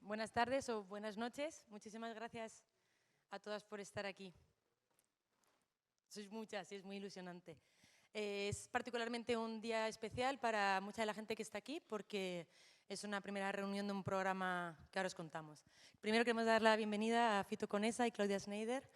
Buenas tardes o buenas noches. Muchísimas gracias a todas por estar aquí. Sois muchas y es muy ilusionante. Es particularmente un día especial para mucha de la gente que está aquí porque es una primera reunión de un programa que ahora os contamos. Primero queremos dar la bienvenida a Fito Conesa y Claudia Schneider.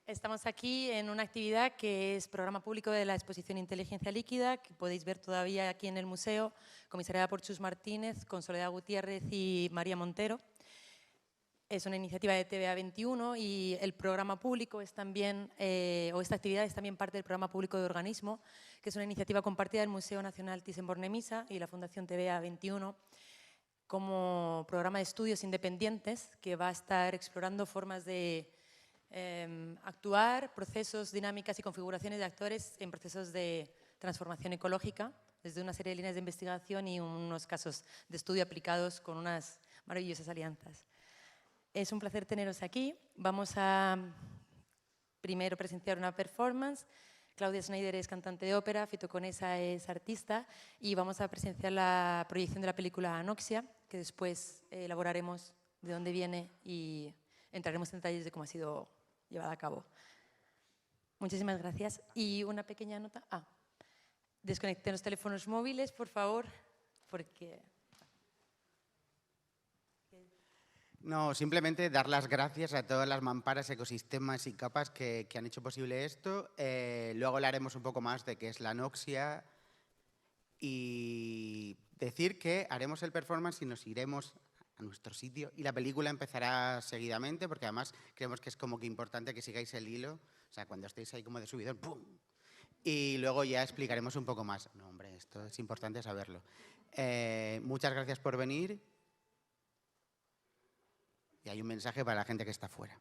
Estamos aquí en una actividad que es programa público de la exposición Inteligencia Líquida, que podéis ver todavía aquí en el museo, comisariada por Chus Martínez, con Soledad Gutiérrez y María Montero. Es una iniciativa de TVA 21 y el programa público es también, esta actividad es también parte del programa público de Organismo, que es una iniciativa compartida del Museo Nacional Thyssen-Bornemisza y la Fundación TVA 21 como programa de estudios independientes que va a estar explorando formas de actuar, procesos, dinámicas y configuraciones de actores en procesos de transformación ecológica, desde una serie de líneas de investigación y unos casos de estudio aplicados con unas maravillosas alianzas. Es un placer teneros aquí. Vamos a primero presenciar una performance. Claudia Schneider es cantante de ópera, Fito Conesa es artista y vamos a presenciar la proyección de la película Anoxia, que después elaboraremos de dónde viene y entraremos en detalles de cómo ha sido llevada a cabo. Muchísimas gracias. Y una pequeña nota. Desconecten los teléfonos móviles, por favor, porque... No, simplemente dar las gracias a todas las mamparas, ecosistemas y capas que han hecho posible esto. Luego hablaremos un poco más de qué es la anoxia y decir que haremos el performance y nos iremos a nuestro sitio y la película empezará seguidamente porque además creemos que es como que importante que sigáis el hilo, o sea, cuando estéis ahí como de subidón, ¡pum! Y luego ya explicaremos un poco más. No, hombre, esto es importante saberlo. Muchas gracias por venir. Y hay un mensaje para la gente que está fuera.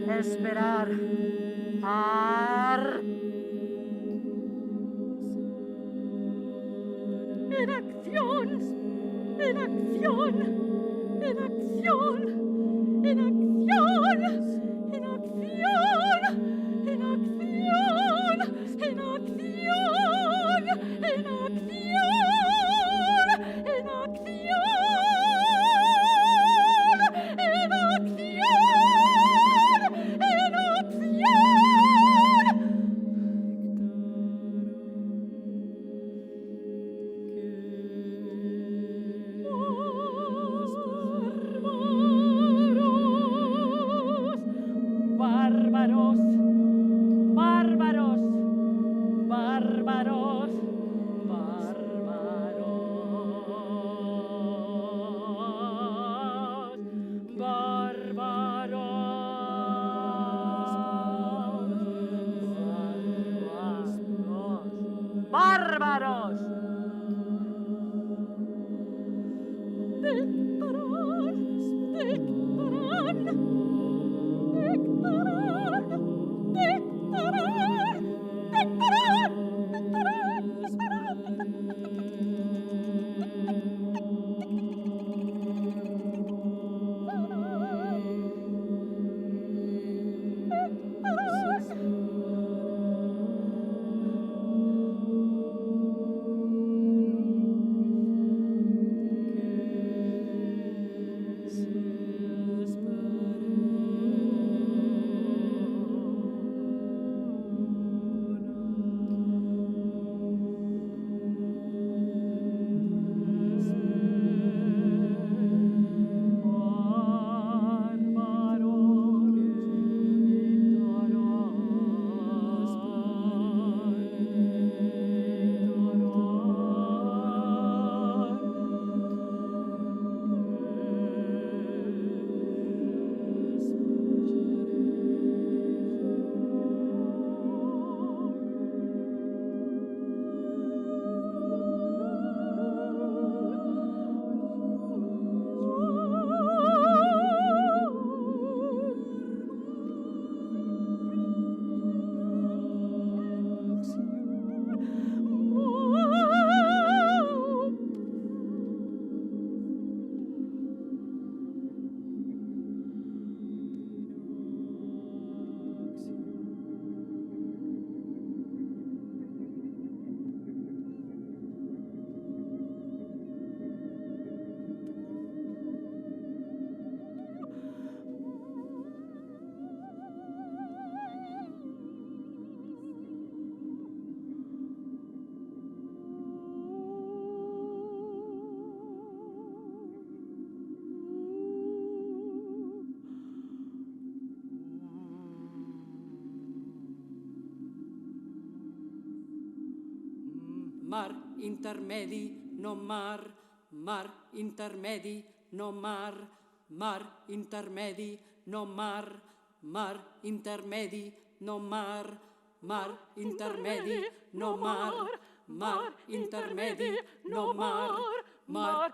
Esperar. Ar. En acción. En acción. En acción. En acción. En acción. En acción. En acción. En acción. En acción. Bárbaros, bárbaros, bárbaros, bárbaros, bárbaros, bárbaros. Mar intermedi, no mar, mar intermedi, no mar, mar intermedi, no mar, mar intermedi, no mar, mar intermedi, no mar, mar intermedi, no mar, mar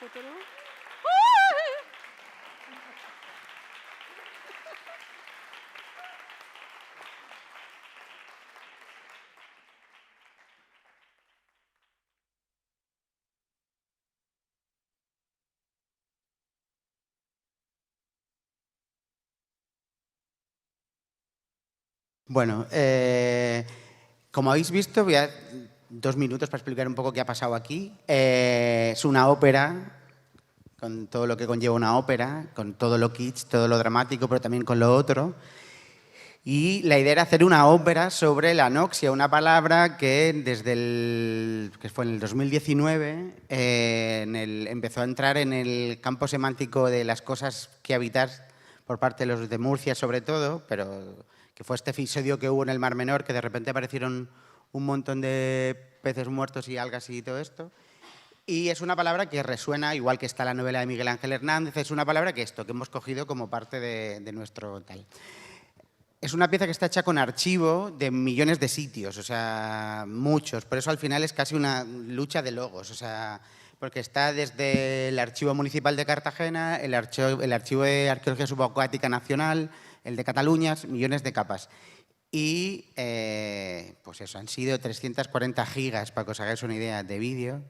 Otro. Bueno, como habéis visto, voy a 2 minutos para explicar un poco qué ha pasado aquí. Es una ópera, con todo lo que conlleva una ópera, con todo lo kitsch, todo lo dramático, pero también con lo otro. Y la idea era hacer una ópera sobre la anoxia, una palabra que que fue en el 2019, empezó a entrar en el campo semántico de las cosas que habitar por parte de los de Murcia sobre todo, pero que fue este episodio que hubo en el Mar Menor, que de repente aparecieron un montón de peces muertos y algas y todo esto. Y es una palabra que resuena, igual que está la novela de Miguel Ángel Hernández, es una palabra que hemos cogido como parte de nuestro tal. Es una pieza que está hecha con archivo de millones de sitios, o sea, muchos. Por eso al final es casi una lucha de logos, o sea, porque está desde el Archivo Municipal de Cartagena, el archivo de Arqueología Subacuática Nacional, el de Cataluña, millones de capas. Y pues eso, han sido 340 gigas, para que os hagáis una idea, de vídeo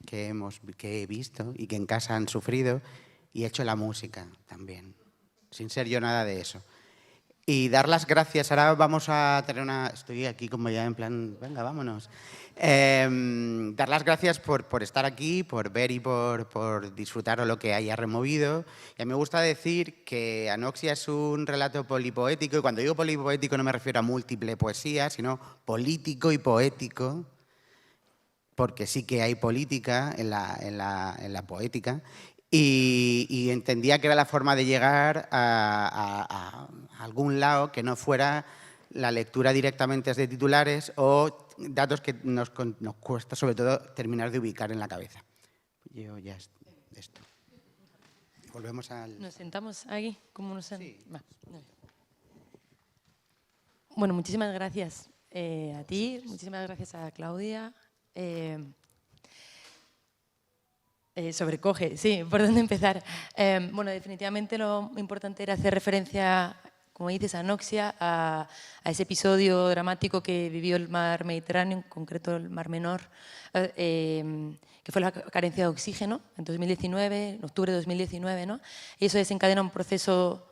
que he visto y que en casa han sufrido, y he hecho la música también, sin ser yo nada de eso. Y dar las gracias, ahora vamos a tener una... Estoy aquí como ya en plan, venga, vámonos. Dar las gracias por estar aquí, por ver y por disfrutar lo que haya removido. Y a mí me gusta decir que Anoxia es un relato polipoético, y cuando digo polipoético no me refiero a múltiple poesía, sino político y poético, porque sí que hay política en la poética. Y entendía que era la forma de llegar a algún lado que no fuera la lectura directamente de titulares o datos que nos cuesta sobre todo terminar de ubicar en la cabeza. Yo ya esto. Volvemos al... ¿Nos sentamos aquí? ¿Cómo nos Sí. Va. Bueno, muchísimas gracias a ti, muchísimas gracias a Claudia. Sobrecoge, sí, ¿por dónde empezar? Bueno, definitivamente lo importante era hacer referencia, como dices, a Anoxia, a ese episodio dramático que vivió el mar Mediterráneo, en concreto el Mar Menor, que fue la carencia de oxígeno en 2019, en octubre de 2019, ¿no? Y eso desencadena un proceso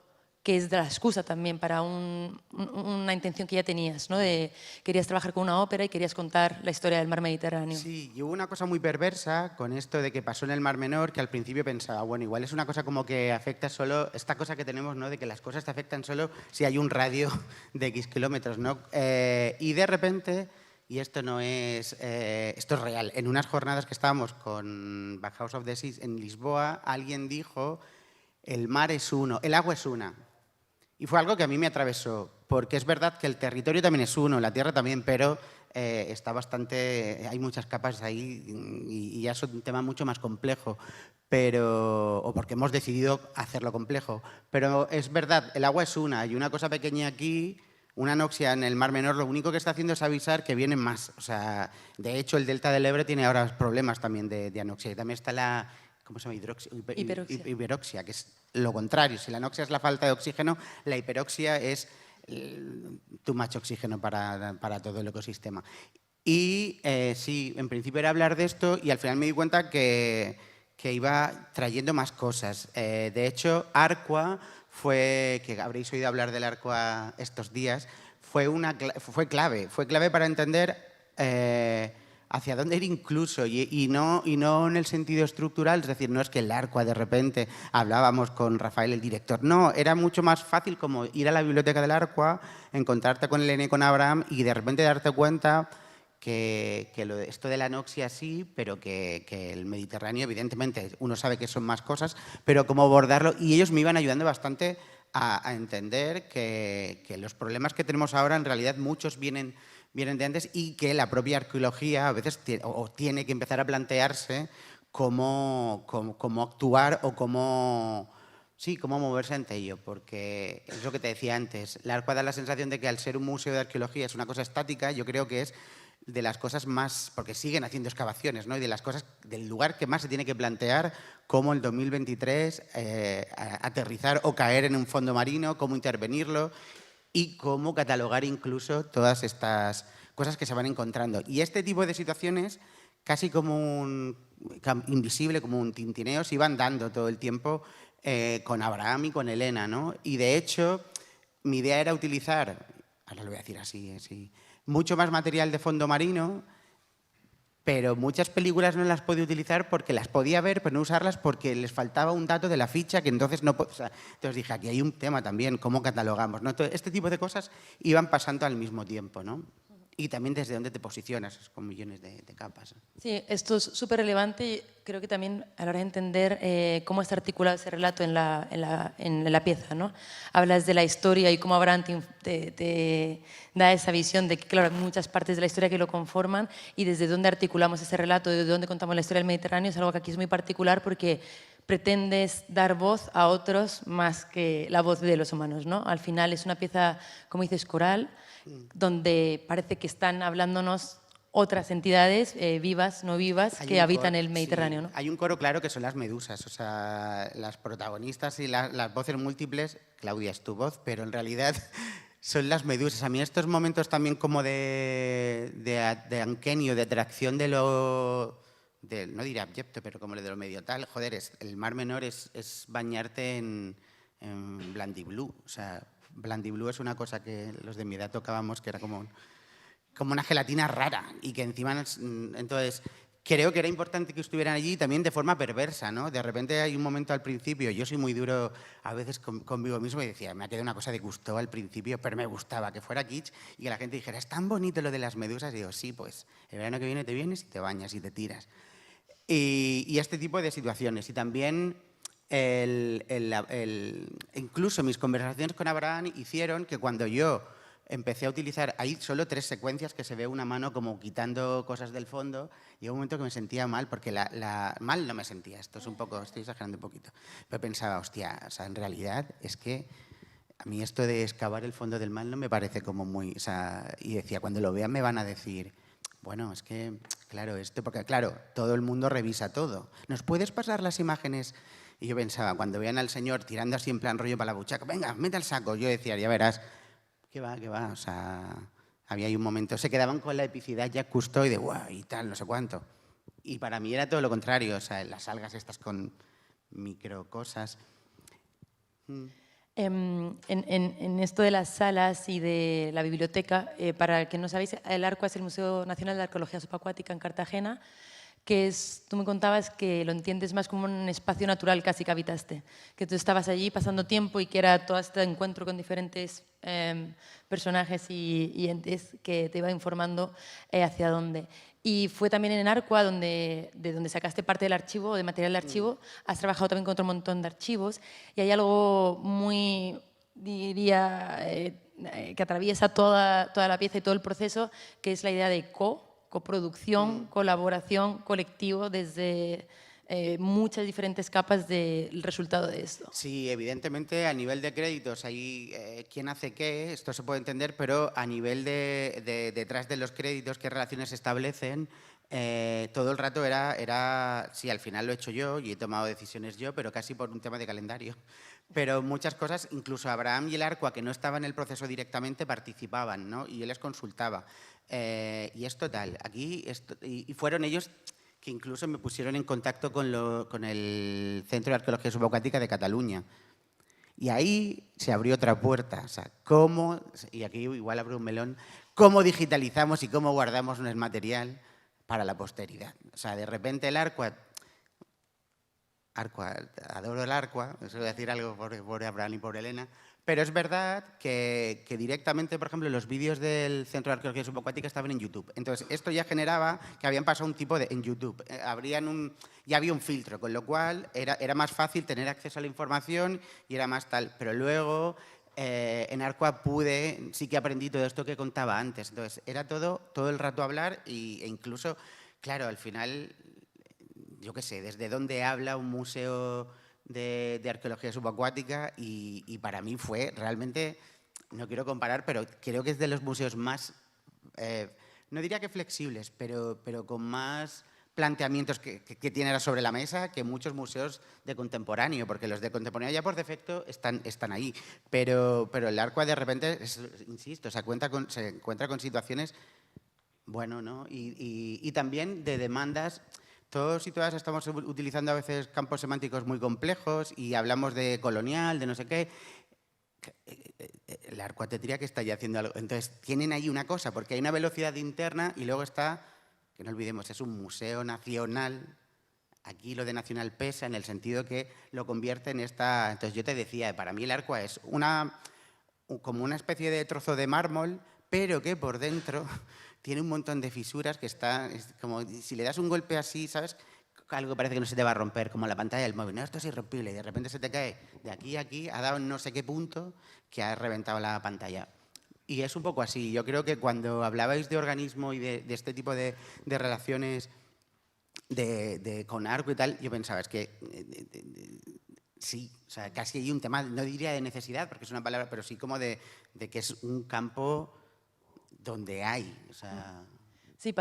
que es de la excusa también para una intención que ya tenías, ¿no? Querías trabajar con una ópera y querías contar la historia del mar Mediterráneo. Sí, y hubo una cosa muy perversa con esto de que pasó en el Mar Menor, que al principio pensaba, bueno, igual es una cosa como que afecta solo, esta cosa que tenemos, ¿no? De que las cosas te afectan solo si hay un radio de X kilómetros, ¿no? Y de repente, y esto no es, esto es real, en unas jornadas que estábamos con Back House of the Seas en Lisboa, alguien dijo, el mar es uno, el agua es una. Y fue algo que a mí me atravesó, porque es verdad que el territorio también es uno, la tierra también, pero está bastante, hay muchas capas ahí y ya es un tema mucho más complejo, o porque hemos decidido hacerlo complejo. Pero es verdad, el agua es una, y una cosa pequeña aquí, una anoxia en el Mar Menor, lo único que está haciendo es avisar que vienen más. O sea, de hecho, el delta del Ebre tiene ahora problemas también de anoxia, y también está la... ¿Cómo se llama? Hiperoxia, que es lo contrario. Si la anoxia es la falta de oxígeno, la hiperoxia es too much oxígeno para todo el ecosistema. Y sí, en principio era hablar de esto y al final me di cuenta que iba trayendo más cosas. De hecho, Arqua fue, que habréis oído hablar del Arqua estos días, fue clave para entender... hacia dónde ir incluso, y no en el sentido estructural, es decir, no es que el Arqua de repente hablábamos con Rafael, el director, no, era mucho más fácil como ir a la biblioteca del Arqua, encontrarte con Elena y con Abraham y de repente darte cuenta que esto de la anoxia sí, pero que el Mediterráneo, evidentemente, uno sabe que son más cosas, pero cómo abordarlo, y ellos me iban ayudando bastante a entender que los problemas que tenemos ahora, en realidad muchos vienen de antes y que la propia arqueología a veces tiene que empezar a plantearse cómo actuar o cómo moverse ante ello, porque es lo que te decía antes, la Arqua da la sensación de que al ser un museo de arqueología es una cosa estática, yo creo que es de las cosas más, porque siguen haciendo excavaciones, ¿no? Y de las cosas, del lugar que más se tiene que plantear cómo en 2023 aterrizar o caer en un fondo marino, cómo intervenirlo y cómo catalogar incluso todas estas cosas que se van encontrando. Y este tipo de situaciones, casi como un invisible, como un tintineo, se iban dando todo el tiempo con Abraham y con Elena, ¿no? Y de hecho, mi idea era utilizar, ahora lo voy a decir así, mucho más material de fondo marino, pero muchas películas no las podía utilizar porque las podía ver, pero no usarlas porque les faltaba un dato de la ficha que entonces no... O sea, entonces dije, aquí hay un tema también, cómo catalogamos, ¿no? Entonces, este tipo de cosas iban pasando al mismo tiempo, ¿no? Y también desde dónde te posicionas, con millones de capas. Sí, esto es súper relevante y creo que también a la hora de entender cómo está articulado ese relato en la pieza, ¿no? Hablas de la historia y cómo Abraham te da esa visión de que, claro, hay muchas partes de la historia que lo conforman y desde dónde articulamos ese relato, desde dónde contamos la historia del Mediterráneo, es algo que aquí es muy particular porque pretendes dar voz a otros más que la voz de los humanos, ¿no? Al final es una pieza, como dices, coral, donde parece que están hablándonos otras entidades vivas, no vivas, que habitan el Mediterráneo, sí, ¿no? hay un coro claro que son las medusas, o sea, las protagonistas y las voces múltiples, Claudia es tu voz, pero en realidad son las medusas. A mí estos momentos también como de uncanny, de atracción de lo... no diré abyecto, pero como de lo medio tal, joder, el Mar Menor es bañarte en Blandiblue, o sea, Blandiblue es una cosa que los de mi edad tocábamos que era como una gelatina rara y que encima, entonces, creo que era importante que estuvieran allí también de forma perversa, ¿no? De repente hay un momento al principio, yo soy muy duro a veces conmigo mismo y decía, me ha quedado una cosa de gusto al principio, pero me gustaba que fuera kitsch y que la gente dijera, es tan bonito lo de las medusas, y digo, sí, pues el verano que viene te vienes y te bañas y te tiras. Y este tipo de situaciones. Y también incluso mis conversaciones con Abraham hicieron que cuando yo empecé a utilizar, hay solo 3 secuencias que se ve una mano como quitando cosas del fondo, y un momento que me sentía mal, porque mal no me sentía, esto es un poco, estoy exagerando un poquito, pero pensaba, hostia, o sea, en realidad es que a mí esto de excavar el fondo del mal no me parece como muy, o sea, y decía, cuando lo vean me van a decir, bueno, es que, claro, porque claro, todo el mundo revisa todo. ¿Nos puedes pasar las imágenes? Y yo pensaba, cuando vean al señor tirando así en plan rollo para la buchaca, venga, mete al saco, yo decía, ya verás, qué va, o sea, había ahí un momento, se quedaban con la epicidad ya Cousteau y de guau, y tal, no sé cuánto. Y para mí era todo lo contrario, o sea, las algas estas con micro cosas. En esto de las salas y de la biblioteca, para el que no sabéis, el ARCUA es el Museo Nacional de Arqueología Subacuática en Cartagena, que tú me contabas que lo entiendes más como un espacio natural casi que habitaste, que tú estabas allí pasando tiempo y que era todo este encuentro con diferentes personajes y entes que te iba informando hacia dónde. Y fue también en Arcua de donde sacaste parte del archivo, de material de archivo. Has trabajado también con otro montón de archivos y hay algo muy, diría, que atraviesa toda la pieza y todo el proceso, que es la idea de coproducción, colaboración, colectivo, desde muchas diferentes capas del resultado de esto. Sí, evidentemente a nivel de créditos, ahí quién hace qué, esto se puede entender, pero a nivel de detrás de los créditos, qué relaciones se establecen, todo el rato sí, al final lo he hecho yo y he tomado decisiones yo, pero casi por un tema de calendario. Pero muchas cosas, incluso Abraham y el Arcua, que no estaban en el proceso directamente, participaban, ¿no? Y yo les consultaba. Y es total, aquí, y fueron ellos que incluso me pusieron en contacto con el Centro de Arqueología Subacuática de Cataluña. Y ahí se abrió otra puerta, o sea, y aquí igual abro un melón, cómo digitalizamos y cómo guardamos nuestro material para la posteridad. O sea, de repente el Arcua, adoro el Arcua, eso voy a decir algo por Abraham y por Elena, pero es verdad que directamente, por ejemplo, los vídeos del Centro de Arqueología Subacuática estaban en YouTube. Entonces, esto ya generaba que habían pasado un tipo de... En YouTube ya había un filtro, con lo cual era más fácil tener acceso a la información y era más tal. Pero luego, en Arcua sí que aprendí todo esto que contaba antes. Entonces, era todo el rato hablar e incluso, claro, al final, yo qué sé, desde dónde habla un museo de arqueología subacuática y para mí fue realmente, no quiero comparar, pero creo que es de los museos más, no diría que flexibles, pero con más planteamientos que tiene sobre la mesa que muchos museos de contemporáneo, porque los de contemporáneo ya por defecto están ahí, pero el Arqua de repente, insisto, se encuentra con situaciones, bueno, ¿no? Y también de demandas. Todos y todas estamos utilizando a veces campos semánticos muy complejos y hablamos de colonial, de no sé qué. La Arqua te diría que está ya haciendo algo. Entonces, tienen ahí una cosa, porque hay una velocidad interna y luego está, que no olvidemos, es un museo nacional. Aquí lo de nacional pesa en el sentido que lo convierte en esta... Entonces, yo te decía, para mí el Arqua es como una especie de trozo de mármol, pero que por dentro tiene un montón de fisuras que está... como si le das un golpe así, ¿sabes?, algo parece que no se te va a romper, como la pantalla del móvil. No, esto es irrompible y de repente se te cae de aquí a aquí, ha dado no sé qué punto que ha reventado la pantalla. Y es un poco así. Yo creo que cuando hablabais de organismo y de este tipo de relaciones con Arqua y tal, yo pensaba, es que sí, o sea, casi hay un tema, no diría de necesidad, porque es una palabra, pero sí como de que es un campo donde hay, o sea... Sí,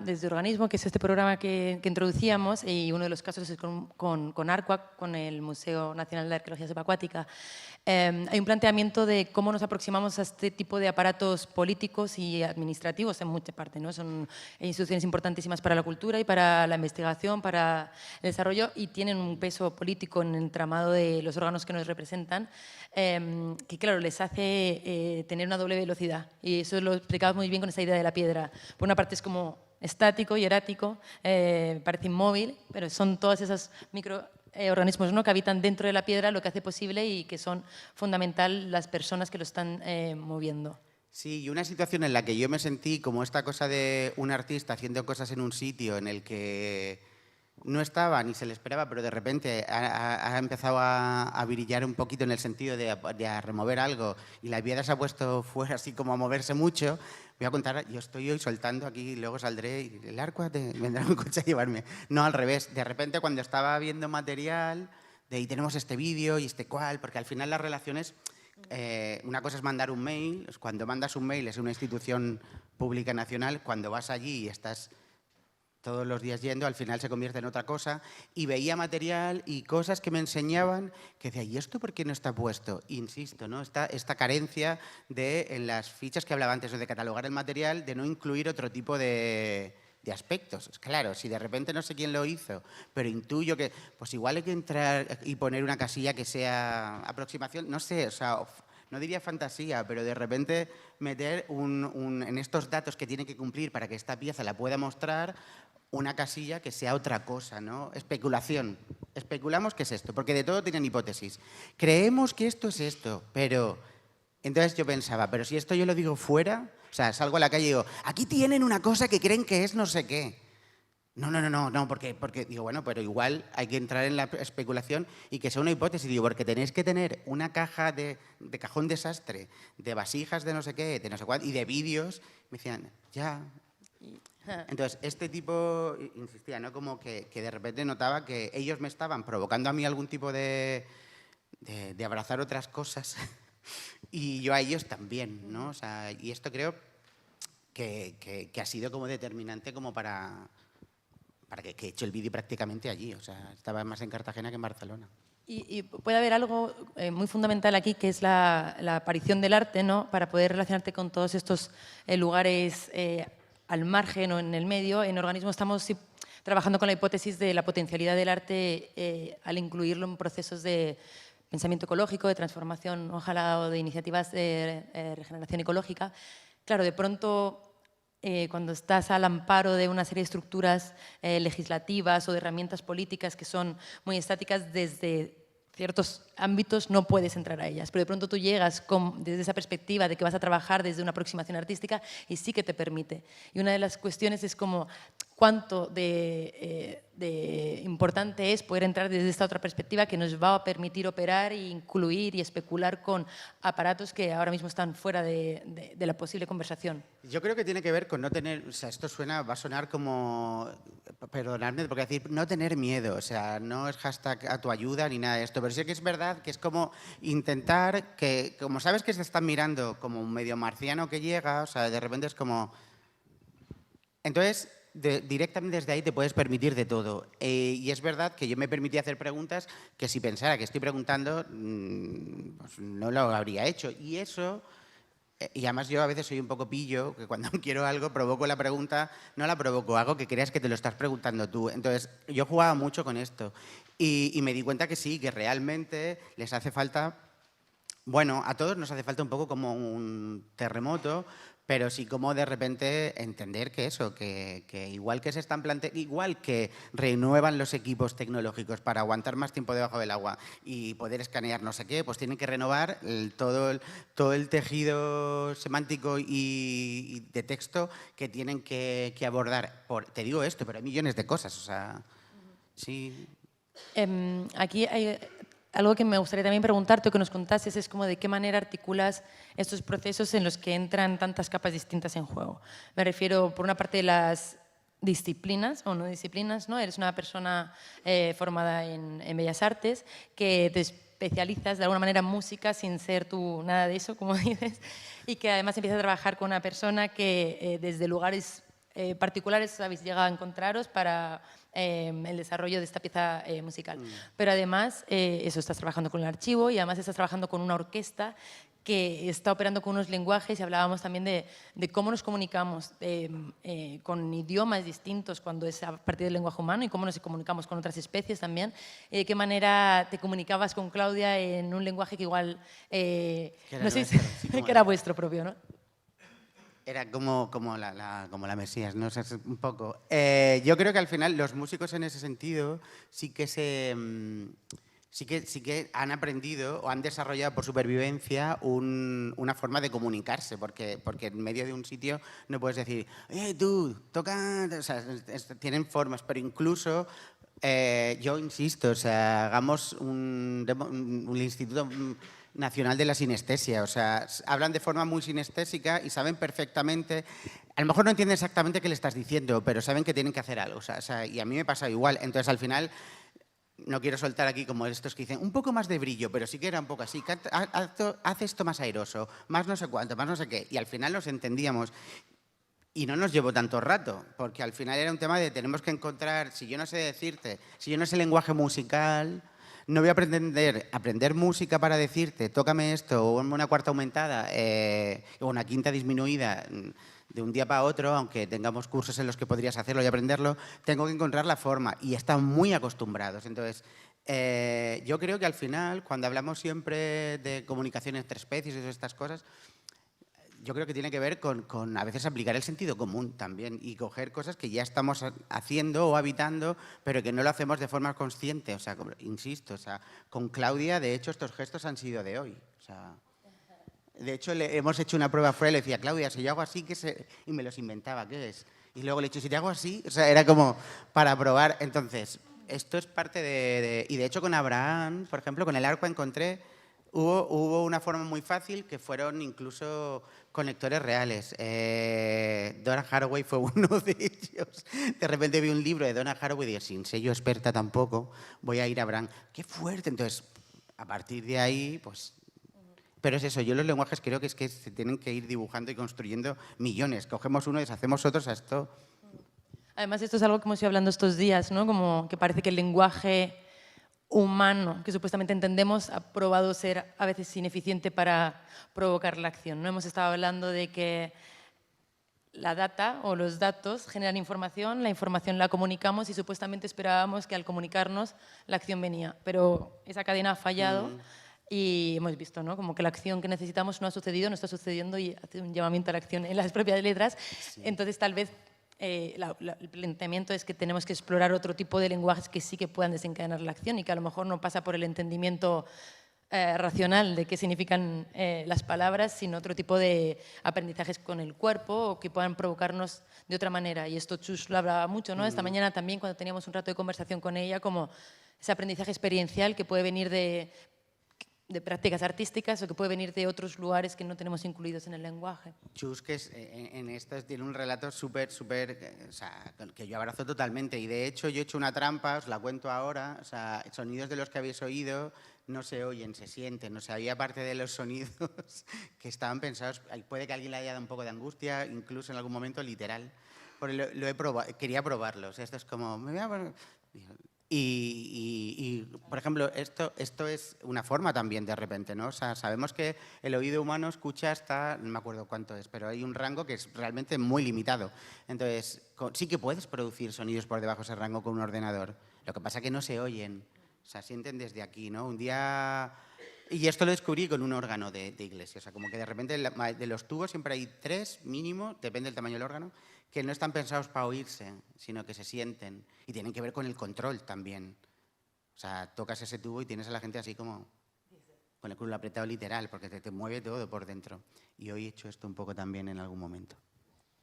desde Organismo, que es este programa que introducíamos, y uno de los casos es con Arqua, con el Museo Nacional de Arqueología Subacuática, hay un planteamiento de cómo nos aproximamos a este tipo de aparatos políticos y administrativos en mucha parte, ¿no? Son instituciones importantísimas para la cultura y para la investigación, para el desarrollo, y tienen un peso político en el entramado de los órganos que nos representan, que claro, les hace tener una doble velocidad. Y eso lo explicabas muy bien con esa idea de la piedra. Por una parte es como estático, hierático, parece inmóvil, pero son todos esos microorganismos, ¿no?, que habitan dentro de la piedra, lo que hace posible y que son fundamental las personas que lo están moviendo. Sí, y una situación en la que yo me sentí como esta cosa de un artista haciendo cosas en un sitio en el que no estaba ni se le esperaba, pero de repente ha empezado a brillar un poquito en el sentido de a remover algo y la piedra se ha puesto fuera así como a moverse mucho. Voy a contar, yo estoy hoy soltando aquí, luego saldré y el Arqua vendrá un coche a llevarme. No, al revés. De repente cuando estaba viendo material, de ahí tenemos este vídeo y este cual, porque al final las relaciones, una cosa es mandar un mail, cuando mandas un mail es una institución pública nacional, cuando vas allí y estás todos los días yendo, al final se convierte en otra cosa, y veía material y cosas que me enseñaban que decía, ¿y esto por qué no está puesto? Insisto, ¿no? Esta carencia en las fichas que hablaba antes, de catalogar el material, de no incluir otro tipo de aspectos. Claro, si de repente no sé quién lo hizo, pero intuyo que, pues igual hay que entrar y poner una casilla que sea aproximación, no sé, o sea, no diría fantasía, pero de repente meter en estos datos que tiene que cumplir para que esta pieza la pueda mostrar, una casilla que sea otra cosa, ¿no? Especulación. Especulamos qué es esto, porque de todo tienen hipótesis. Creemos que esto es esto, pero... Entonces yo pensaba, pero si esto yo lo digo fuera, o sea, salgo a la calle y digo, aquí tienen una cosa que creen que es no sé qué. No, porque digo, bueno, pero igual hay que entrar en la especulación y que sea una hipótesis, digo, porque tenéis que tener una caja de cajón desastre, de vasijas de no sé qué, de no sé cuál, y de vídeos. Me decían, ya. Entonces, este tipo, insistía, ¿no? Como que de repente notaba que ellos me estaban provocando a mí algún tipo de abrazar otras cosas y yo a ellos también, ¿no? O sea, y esto creo que ha sido como determinante como para que he hecho el vídeo prácticamente allí. O sea, estaba más en Cartagena que en Barcelona. Y puede haber algo muy fundamental aquí, que es la aparición del arte, ¿no?, para poder relacionarte con todos estos lugares al margen o en el medio. En Organismo estamos trabajando con la hipótesis de la potencialidad del arte al incluirlo en procesos de pensamiento ecológico, de transformación, ojalá, o de iniciativas de regeneración ecológica. Claro, de pronto, cuando estás al amparo de una serie de estructuras legislativas o de herramientas políticas que son muy estáticas, desde ciertos ámbitos no puedes entrar a ellas, pero de pronto tú llegas desde esa perspectiva de que vas a trabajar desde una aproximación artística y sí que te permite. Y una de las cuestiones es como cuánto de importante es poder entrar desde esta otra perspectiva que nos va a permitir operar e incluir y especular con aparatos que ahora mismo están fuera de la posible conversación. Yo creo que tiene que ver con no tener, o sea, esto va a sonar como, perdonadme, porque decir no tener miedo, o sea, no es hashtag a tu ayuda ni nada de esto, pero sí que es verdad que es como intentar que, como sabes que se están mirando como un medio marciano que llega, o sea, de repente es como... Entonces, directamente desde ahí te puedes permitir de todo. Y es verdad que yo me permití hacer preguntas que si pensara que estoy preguntando, pues no lo habría hecho. Y eso, y además yo a veces soy un poco pillo, que cuando quiero algo provoco la pregunta, no la provoco, hago que creas que te lo estás preguntando tú. Entonces, yo jugaba mucho con esto. Y me di cuenta que sí, que realmente les hace falta... Bueno, a todos nos hace falta un poco como un terremoto, pero sí como de repente entender que eso, que igual que se están igual que renuevan los equipos tecnológicos para aguantar más tiempo debajo del agua y poder escanear no sé qué, pues tienen que renovar todo el tejido semántico y de texto que tienen que abordar. Te digo esto, pero hay millones de cosas, o sea, sí. Aquí hay algo que me gustaría también preguntarte o que nos contases, es como de qué manera articulas estos procesos en los que entran tantas capas distintas en juego. Me refiero, por una parte, de las disciplinas o no disciplinas, ¿no? Eres una persona formada en Bellas Artes que te especializas de alguna manera en música sin ser tú nada de eso, como dices, y que además empiezas a trabajar con una persona que desde lugares particulares habéis llegado a encontraros para el desarrollo de esta pieza musical. Pero además, eso, estás trabajando con el archivo y además estás trabajando con una orquesta que está operando con unos lenguajes y hablábamos también de cómo nos comunicamos con idiomas distintos cuando es a partir del lenguaje humano y cómo nos comunicamos con otras especies también. ¿De qué manera te comunicabas con Claudia en un lenguaje que igual, no sé, que era vuestro propio, ¿no? Era como la Mesías, ¿no? O sea, un poco. Yo creo que al final los músicos en ese sentido sí que han aprendido o han desarrollado por supervivencia una forma de comunicarse, porque en medio de un sitio no puedes decir, tú, toca... O sea, tienen formas, pero incluso... yo insisto, o sea, hagamos un instituto nacional de la sinestesia, o sea, hablan de forma muy sinestésica y saben perfectamente, a lo mejor no entienden exactamente qué le estás diciendo, pero saben que tienen que hacer algo, o sea, y a mí me pasa igual, entonces al final... No quiero soltar aquí como estos que dicen un poco más de brillo, pero sí que era un poco así, haz esto más airoso, más no sé cuánto, más no sé qué, y al final nos entendíamos. Y no nos llevó tanto rato, porque al final era un tema de tenemos que encontrar, si yo no sé decirte, si yo no sé lenguaje musical, no voy a aprender música para decirte, tócame esto, o una cuarta aumentada, o una quinta disminuida, de un día para otro, aunque tengamos cursos en los que podrías hacerlo y aprenderlo, tengo que encontrar la forma, y están muy acostumbrados. Entonces, yo creo que al final, cuando hablamos siempre de comunicación entre especies y todas estas cosas, yo creo que tiene que ver con a veces aplicar el sentido común también y coger cosas que ya estamos haciendo o habitando, pero que no lo hacemos de forma consciente. O sea, insisto, o sea, con Claudia, de hecho, estos gestos han sido de hoy. O sea, de hecho, hemos hecho una prueba fuera y le decía, Claudia, si yo hago así, y me los inventaba, ¿qué es? Y luego le he dicho, si te hago así, o sea, era como para probar. Entonces, esto es parte y de hecho con Abraham, por ejemplo, con el arco encontré, hubo una forma muy fácil que fueron incluso conectores reales. Donna Haraway fue uno de ellos. De repente vi un libro de Donna Haraway y dije, sin ser yo experta tampoco, voy a ir a Abraham. ¡Qué fuerte! Entonces, a partir de ahí, pues... Pero es eso, yo los lenguajes creo que es que se tienen que ir dibujando y construyendo millones. Cogemos uno y deshacemos otros a esto. Además, esto es algo que hemos ido hablando estos días, ¿no? Como que parece que el lenguaje humano que supuestamente entendemos ha probado ser a veces ineficiente para provocar la acción, ¿no? Hemos estado hablando de que la data o los datos generan información, la información la comunicamos y supuestamente esperábamos que al comunicarnos la acción venía, pero esa cadena ha fallado. Y hemos visto, ¿no? Como que la acción que necesitamos no ha sucedido, no está sucediendo y hace un llamamiento a la acción en las propias letras. Sí. Entonces, tal vez el planteamiento es que tenemos que explorar otro tipo de lenguajes que sí que puedan desencadenar la acción y que a lo mejor no pasa por el entendimiento racional de qué significan las palabras, sino otro tipo de aprendizajes con el cuerpo o que puedan provocarnos de otra manera. Y esto Chus lo hablaba mucho, ¿no? Esta mañana también cuando teníamos un rato de conversación con ella, como ese aprendizaje experiencial que puede venir de prácticas artísticas o que puede venir de otros lugares que no tenemos incluidos en el lenguaje. Chus, que en esto tiene un relato súper, o sea, que yo abrazo totalmente. Y de hecho yo he hecho una trampa, os la cuento ahora, o sea, sonidos de los que habéis oído no se oyen, se sienten. O sea, había parte de los sonidos que estaban pensados, puede que a alguien le haya dado un poco de angustia, incluso en algún momento literal. Porque lo he probado, quería probarlos. Esto es como... por ejemplo, esto es una forma también de repente, ¿no? O sea, sabemos que el oído humano escucha hasta, no me acuerdo cuánto es, pero hay un rango que es realmente muy limitado. Entonces, sí que puedes producir sonidos por debajo de ese rango con un ordenador. Lo que pasa es que no se oyen. O sea, sienten desde aquí, ¿no? Un día... Y esto lo descubrí con un órgano de iglesia. O sea, como que de repente de los tubos siempre hay 3 mínimo, depende del tamaño del órgano, que no están pensados para oírse, sino que se sienten. Y tienen que ver con el control también. O sea, tocas ese tubo y tienes a la gente así como con el culo apretado literal, porque te mueve todo por dentro. Y hoy he hecho esto un poco también en algún momento.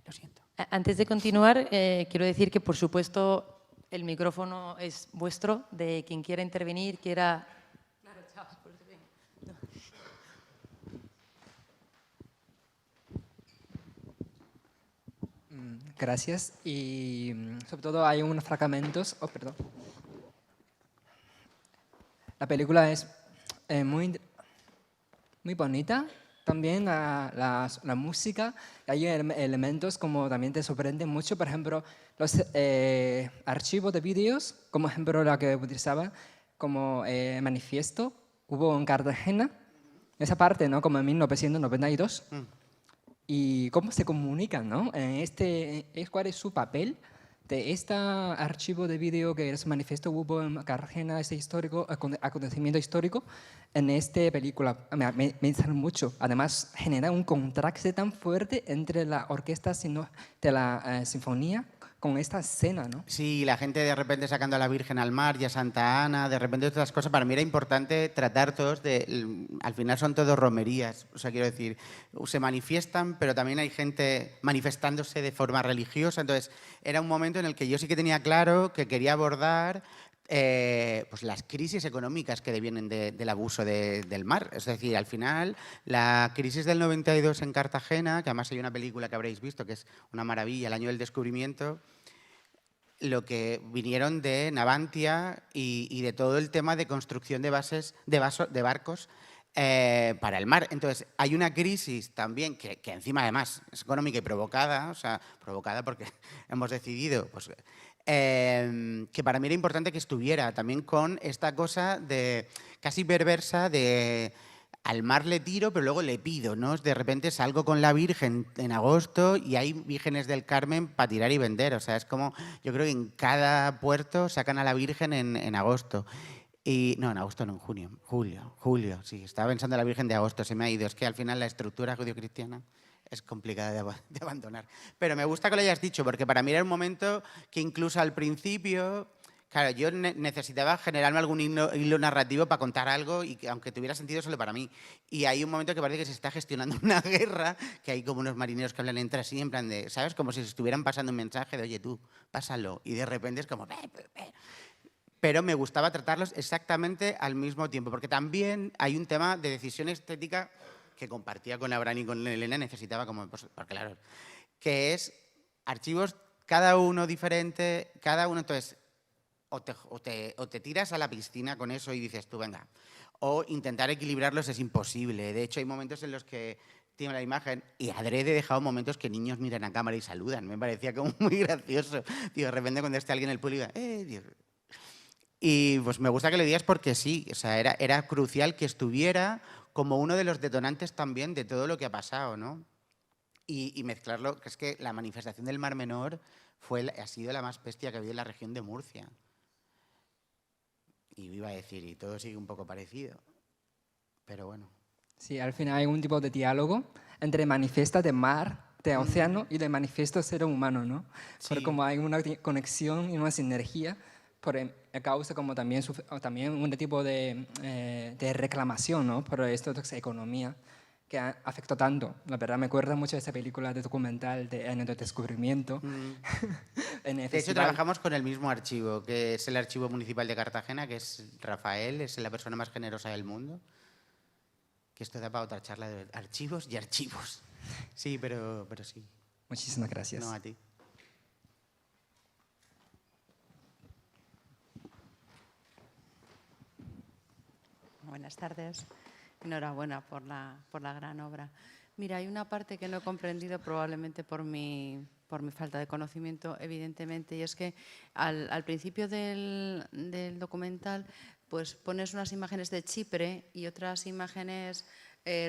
Lo siento. Antes de continuar, quiero decir que, por supuesto, el micrófono es vuestro, de quien quiera intervenir, quiera... Claro, chao, por eso vengo. Gracias. Y sobre todo hay unos fragmentos... Oh, perdón. La película es muy bonita. También la música. Hay elementos como también te sorprenden mucho. Por ejemplo, los archivos de vídeos, como ejemplo la que utilizaba como manifiesto. Hubo en Cartagena. Esa parte, ¿no? Como en 1992. Y cómo se comunican, ¿no? ¿Cuál es su papel de este archivo de vídeo que es manifiesto hubo en Cartagena, ese acontecimiento histórico, en esta película? Me interesa mucho. Además, genera un contraste tan fuerte entre la orquesta de la sinfonía con esta escena, ¿no? Sí, la gente de repente sacando a la Virgen al mar y a Santa Ana, de repente otras cosas. Para mí era importante tratar todos al final son todos romerías. O sea, quiero decir, se manifiestan, pero también hay gente manifestándose de forma religiosa. Entonces, era un momento en el que yo sí que tenía claro que quería abordar pues las crisis económicas que devienen del abuso del mar. Es decir, al final, la crisis del 92 en Cartagena, que además hay una película que habréis visto, que es una maravilla, El año del descubrimiento, lo que vinieron de Navantia y de todo el tema de construcción de bases, de barcos para el mar. Entonces, hay una crisis también que encima además es económica y provocada, o sea, provocada porque hemos decidido... Pues, que para mí era importante que estuviera también con esta cosa de casi perversa de al mar le tiro, pero luego le pido, ¿no? De repente salgo con la Virgen en agosto y hay vírgenes del Carmen para tirar y vender. O sea, es como, yo creo que en cada puerto sacan a la Virgen en agosto. Y, no, en agosto no, en junio. Julio, sí. Estaba pensando en la Virgen de agosto, se me ha ido. Es que al final la estructura judio-cristiana es complicada de abandonar. Pero me gusta que lo hayas dicho, porque para mí era un momento que incluso al principio, claro, yo necesitaba generarme algún hilo narrativo para contar algo, y que, aunque tuviera sentido solo para mí. Y hay un momento que parece que se está gestionando una guerra, que hay como unos marineros que hablan entre sí, en plan de, ¿sabes? Como si se estuvieran pasando un mensaje de, oye, tú, pásalo. Y de repente es como... Pero me gustaba tratarlos exactamente al mismo tiempo, porque también hay un tema de decisión estética que compartía con Abraham y con Elena, necesitaba como, pues, claro, que es archivos, cada uno diferente, cada uno, entonces, o te tiras a la piscina con eso y dices tú, venga, o intentar equilibrarlos es imposible. De hecho, hay momentos en los que tiene la imagen y adrede he dejado momentos que niños miran a cámara y saludan. Me parecía como muy gracioso. Tío, de repente cuando esté alguien en el público, Dios. Y pues me gusta que lo digas porque sí, o sea, era crucial que estuviera como uno de los detonantes también de todo lo que ha pasado, ¿no? Y mezclarlo, que es que la manifestación del Mar Menor ha sido la más bestia que ha habido en la región de Murcia. Y iba a decir, y todo sigue un poco parecido, pero bueno. Sí, al final hay un tipo de diálogo entre manifiesta de mar, de océano y de manifiesto ser humano, ¿no? Sí. Pero como hay una conexión y una sinergia, causa como también un tipo de reclamación, ¿no? Por esto de economía que afectó tanto. La verdad me acuerda mucho de esa película de documental de Año del Descubrimiento. De hecho, trabajamos con el mismo archivo, que es el Archivo Municipal de Cartagena, que es Rafael, es la persona más generosa del mundo. Que esto da para otra charla de archivos y archivos. Sí, pero sí. Muchísimas gracias. No, a ti. Buenas tardes. Enhorabuena por la gran obra. Mira, hay una parte que no he comprendido probablemente por mi por mi falta de conocimiento, evidentemente, y es que al principio del documental pues pones unas imágenes de Chipre y otras imágenes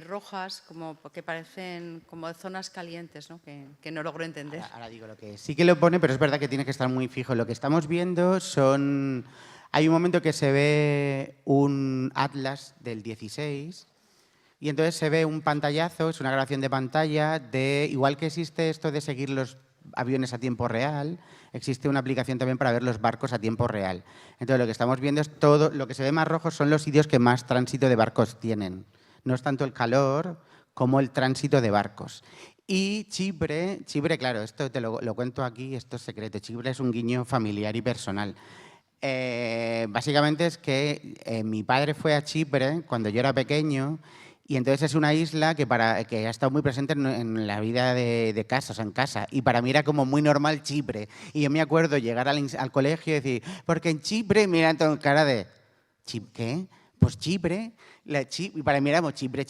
rojas como que parecen como zonas calientes, ¿no? Que no logro entender. Ahora digo lo que sí que lo pone, pero es verdad que tiene que estar muy fijo. Lo que estamos viendo son... Hay un momento que se ve un atlas del 16 y entonces se ve un pantallazo, es una grabación de pantalla de... Igual que existe esto de seguir los aviones a tiempo real, existe una aplicación también para ver los barcos a tiempo real. Entonces lo que estamos viendo es todo... Lo que se ve más rojo son los sitios que más tránsito de barcos tienen. No es tanto el calor como el tránsito de barcos. Y Chipre, claro, esto te lo cuento aquí, esto es secreto. Chipre es un guiño familiar y personal. Básicamente es que mi padre fue a Chipre cuando yo era pequeño y entonces es una isla que ha estado muy presente en la vida de casa, o sea, en casa. Y para mí era como muy normal Chipre. Y yo me acuerdo llegar al colegio y decir, porque en Chipre, mira, con cara de, ¿qué? Pues Chipre, y para mí éramos Chipre,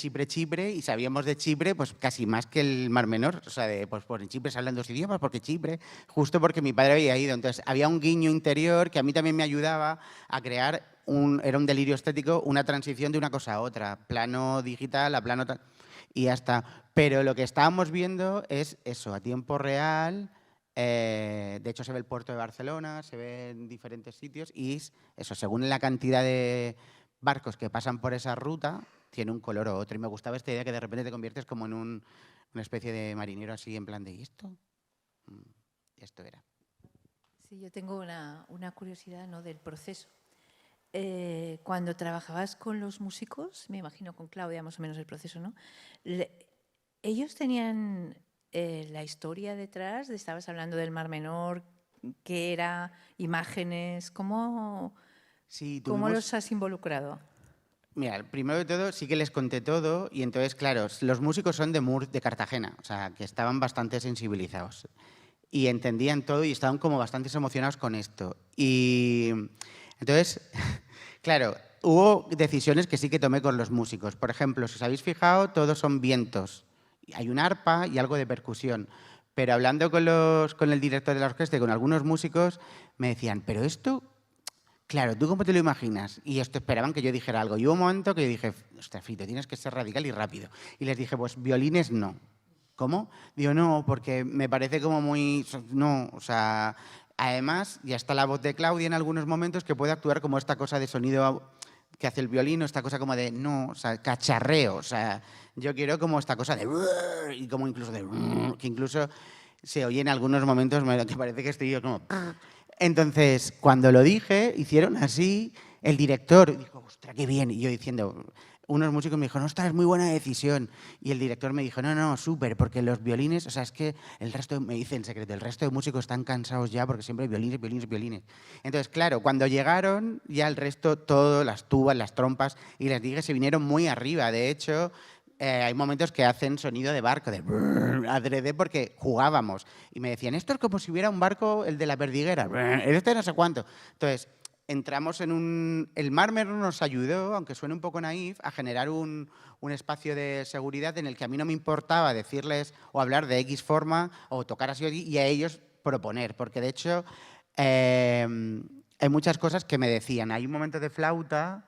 y sabíamos de Chipre pues casi más que el Mar Menor. O sea, pues por Chipre se hablan dos idiomas, porque Chipre, justo porque mi padre había ido. Entonces había un guiño interior que a mí también me ayudaba a crear, era un delirio estético, una transición de una cosa a otra, plano digital a plano tal, y ya está. Pero lo que estábamos viendo es eso, a tiempo real. De hecho, se ve el puerto de Barcelona, se ve en diferentes sitios y eso, según la cantidad de barcos que pasan por esa ruta, tiene un color u otro. Y me gustaba esta idea que de repente te conviertes como en una especie de marinero así, en plan de, ¿y esto? Esto era. Sí, yo tengo una curiosidad, ¿no?, del proceso. Cuando trabajabas con los músicos, me imagino con Claudia más o menos el proceso, ¿no? Ellos tenían la historia detrás, estabas hablando del Mar Menor, qué era, imágenes, ¿cómo los has involucrado? Mira, primero de todo sí que les conté todo y entonces, claro, los músicos son de Cartagena, o sea, que estaban bastante sensibilizados y entendían todo y estaban como bastante emocionados con esto. Y entonces, claro, hubo decisiones que sí que tomé con los músicos. Por ejemplo, si os habéis fijado, todos son vientos. Hay un arpa y algo de percusión. Pero hablando con el director de la orquesta y con algunos músicos, me decían, pero esto... Claro, ¿tú cómo te lo imaginas? Y esto esperaban que yo dijera algo. Y hubo un momento que yo dije, ostras, Fito, tienes que ser radical y rápido. Y les dije, pues violines no. ¿Cómo? Digo, no, porque me parece como muy... No, o sea... Además, ya está la voz de Claudia en algunos momentos que puede actuar como esta cosa de sonido que hace el violín, esta cosa como de, no, o sea, cacharreo. O sea, yo quiero como esta cosa de... Y como incluso de... Que incluso se oye en algunos momentos que parece que estoy yo como... Entonces, cuando lo dije, hicieron así, el director dijo, ostras, qué bien. Y yo diciendo, unos músicos me dijeron, ostras, es muy buena decisión. Y el director me dijo, no, súper, porque los violines, o sea, es que el resto, me dice en secreto, el resto de músicos están cansados ya porque siempre hay violines. Entonces, claro, cuando llegaron, ya el resto, todo, las tubas, las trompas, y les dije, se vinieron muy arriba. De hecho... hay momentos que hacen sonido de barco, de adrede, porque jugábamos. Y me decían, esto es como si hubiera un barco, el de la Perdiguera, este no sé cuánto. Entonces, entramos en el Mar Menor nos ayudó, aunque suene un poco naif, a generar un espacio de seguridad en el que a mí no me importaba decirles o hablar de X forma o tocar así y a ellos proponer. Porque, de hecho, hay muchas cosas que me decían. Hay un momento de flauta...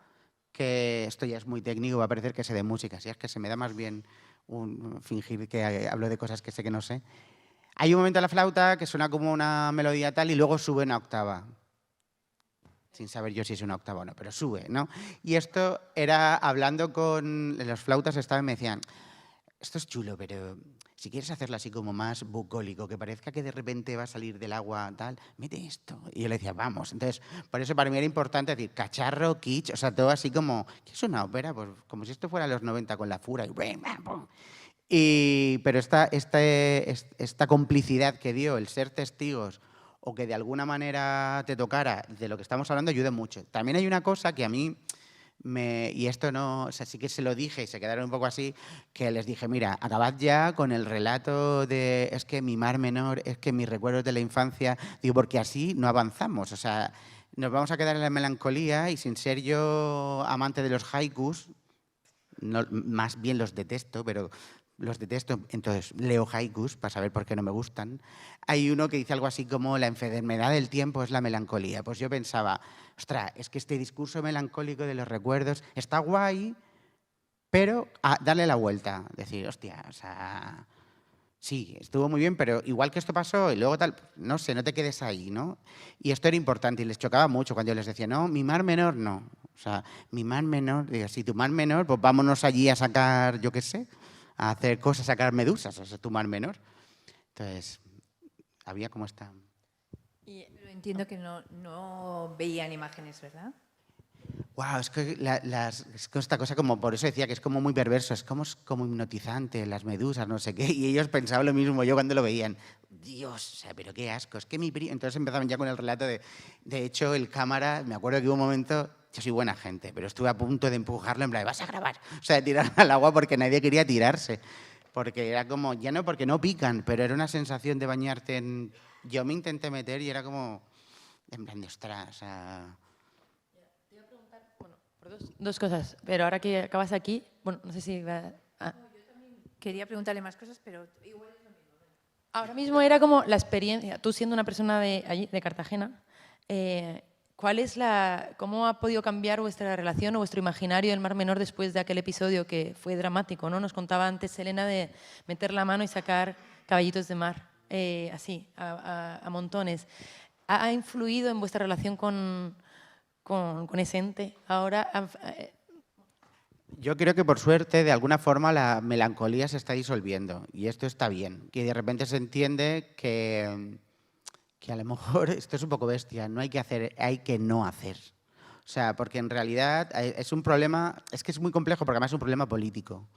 que esto ya es muy técnico, va a parecer que sé de música, si es que se me da más bien fingir que hablo de cosas que sé que no sé. Hay un momento en la flauta que suena como una melodía tal y luego sube una octava, sin saber yo si es una octava o no, pero sube, ¿no? Y esto era hablando con los flautas, estaban y me decían, esto es chulo, pero si quieres hacerlo así como más bucólico, que parezca que de repente va a salir del agua tal, mete esto. Y yo le decía, vamos. Entonces, por eso para mí era importante decir, cacharro, kitsch, o sea, todo así como, ¿qué es una ópera? Pues como si esto fuera los 90 con la fura. Pero esta complicidad que dio el ser testigos o que de alguna manera te tocara de lo que estamos hablando ayuda mucho. También hay una cosa que a mí... y esto no, o sea, sí que se lo dije y se quedaron un poco así, que les dije, mira, acabad ya con el relato de es que mi Mar Menor, es que mis recuerdos de la infancia, digo, porque así no avanzamos, o sea, nos vamos a quedar en la melancolía y sin ser yo amante de los haikus, no, más bien los detesto, pero los detesto, entonces leo haikus para saber por qué no me gustan. Hay uno que dice algo así como la enfermedad del tiempo es la melancolía. Pues yo pensaba, ostras, es que este discurso melancólico de los recuerdos está guay, pero darle la vuelta, decir, hostia, o sea, sí, estuvo muy bien, pero igual que esto pasó y luego tal, no sé, no te quedes ahí, ¿no? Y esto era importante y les chocaba mucho cuando yo les decía, no, mi mar menor no. O sea, mi mar menor, digo, si tu mar menor, pues vámonos allí a sacar, yo qué sé, a hacer cosas, a sacar medusas, o sea, tu mar menor. Entonces, había como esta... Pero entiendo que no veían imágenes, ¿verdad? Wow, es que es que esta cosa como, por eso decía que es como muy perverso, es como hipnotizante, las medusas, no sé qué, y ellos pensaban lo mismo yo cuando lo veían. Dios, o sea, pero qué asco, es que mi primo... Entonces empezaban ya con el relato de hecho, el cámara, me acuerdo que hubo un momento, yo soy buena gente, pero estuve a punto de empujarlo en plan, vas a grabar, o sea, de tirar al agua porque nadie quería tirarse, porque era como, ya no porque no pican, pero era una sensación de bañarte en... Yo me intenté meter y era como, en plan de ostras, o sea... Por dos cosas, pero ahora que acabas aquí, bueno, no sé si... Quería preguntarle más cosas, pero igual es lo mismo. Ahora mismo era como la experiencia, tú siendo una persona de allí, de Cartagena, ¿cómo ha podido cambiar vuestra relación o vuestro imaginario del Mar Menor después de aquel episodio que fue dramático, ¿no? Nos contaba antes Elena de meter la mano y sacar caballitos de mar, así, a montones. ¿Ha influido en vuestra relación con ese ente? Ahora, yo creo que por suerte, de alguna forma, la melancolía se está disolviendo y esto está bien, que de repente se entiende que a lo mejor esto es un poco bestia, no hay que hacer, hay que no hacer. O sea, porque en realidad es un problema, es que es muy complejo porque además es un problema político.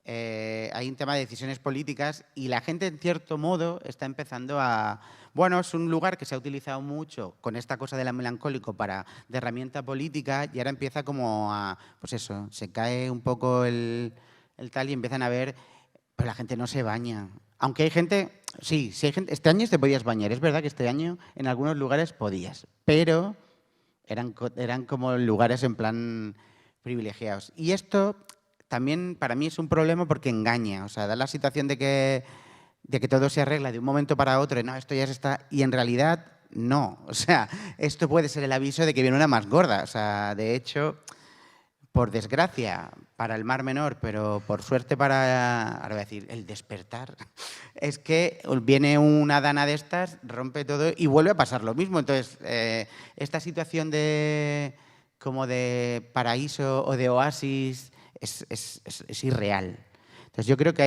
Hay un tema de decisiones políticas y la gente, en cierto modo, está empezando a... Bueno, es un lugar que se ha utilizado mucho con esta cosa de la melancólico de herramienta política y ahora empieza como a... Pues eso, se cae un poco el tal y empiezan a ver... Pero la gente no se baña. Aunque hay gente... Sí, hay gente... Este año te podías bañar. Es verdad que este año en algunos lugares podías, pero eran como lugares en plan privilegiados. Y esto... También para mí es un problema porque engaña, o sea, da la situación de que todo se arregla de un momento para otro y no, esto ya se está... Y en realidad no, o sea, esto puede ser el aviso de que viene una más gorda, o sea, de hecho, por desgracia para el Mar Menor, pero por suerte para, ahora voy a decir, el despertar, es que viene una dana de estas, rompe todo y vuelve a pasar lo mismo. Entonces, esta situación como de paraíso o de oasis... Es irreal. Entonces yo creo que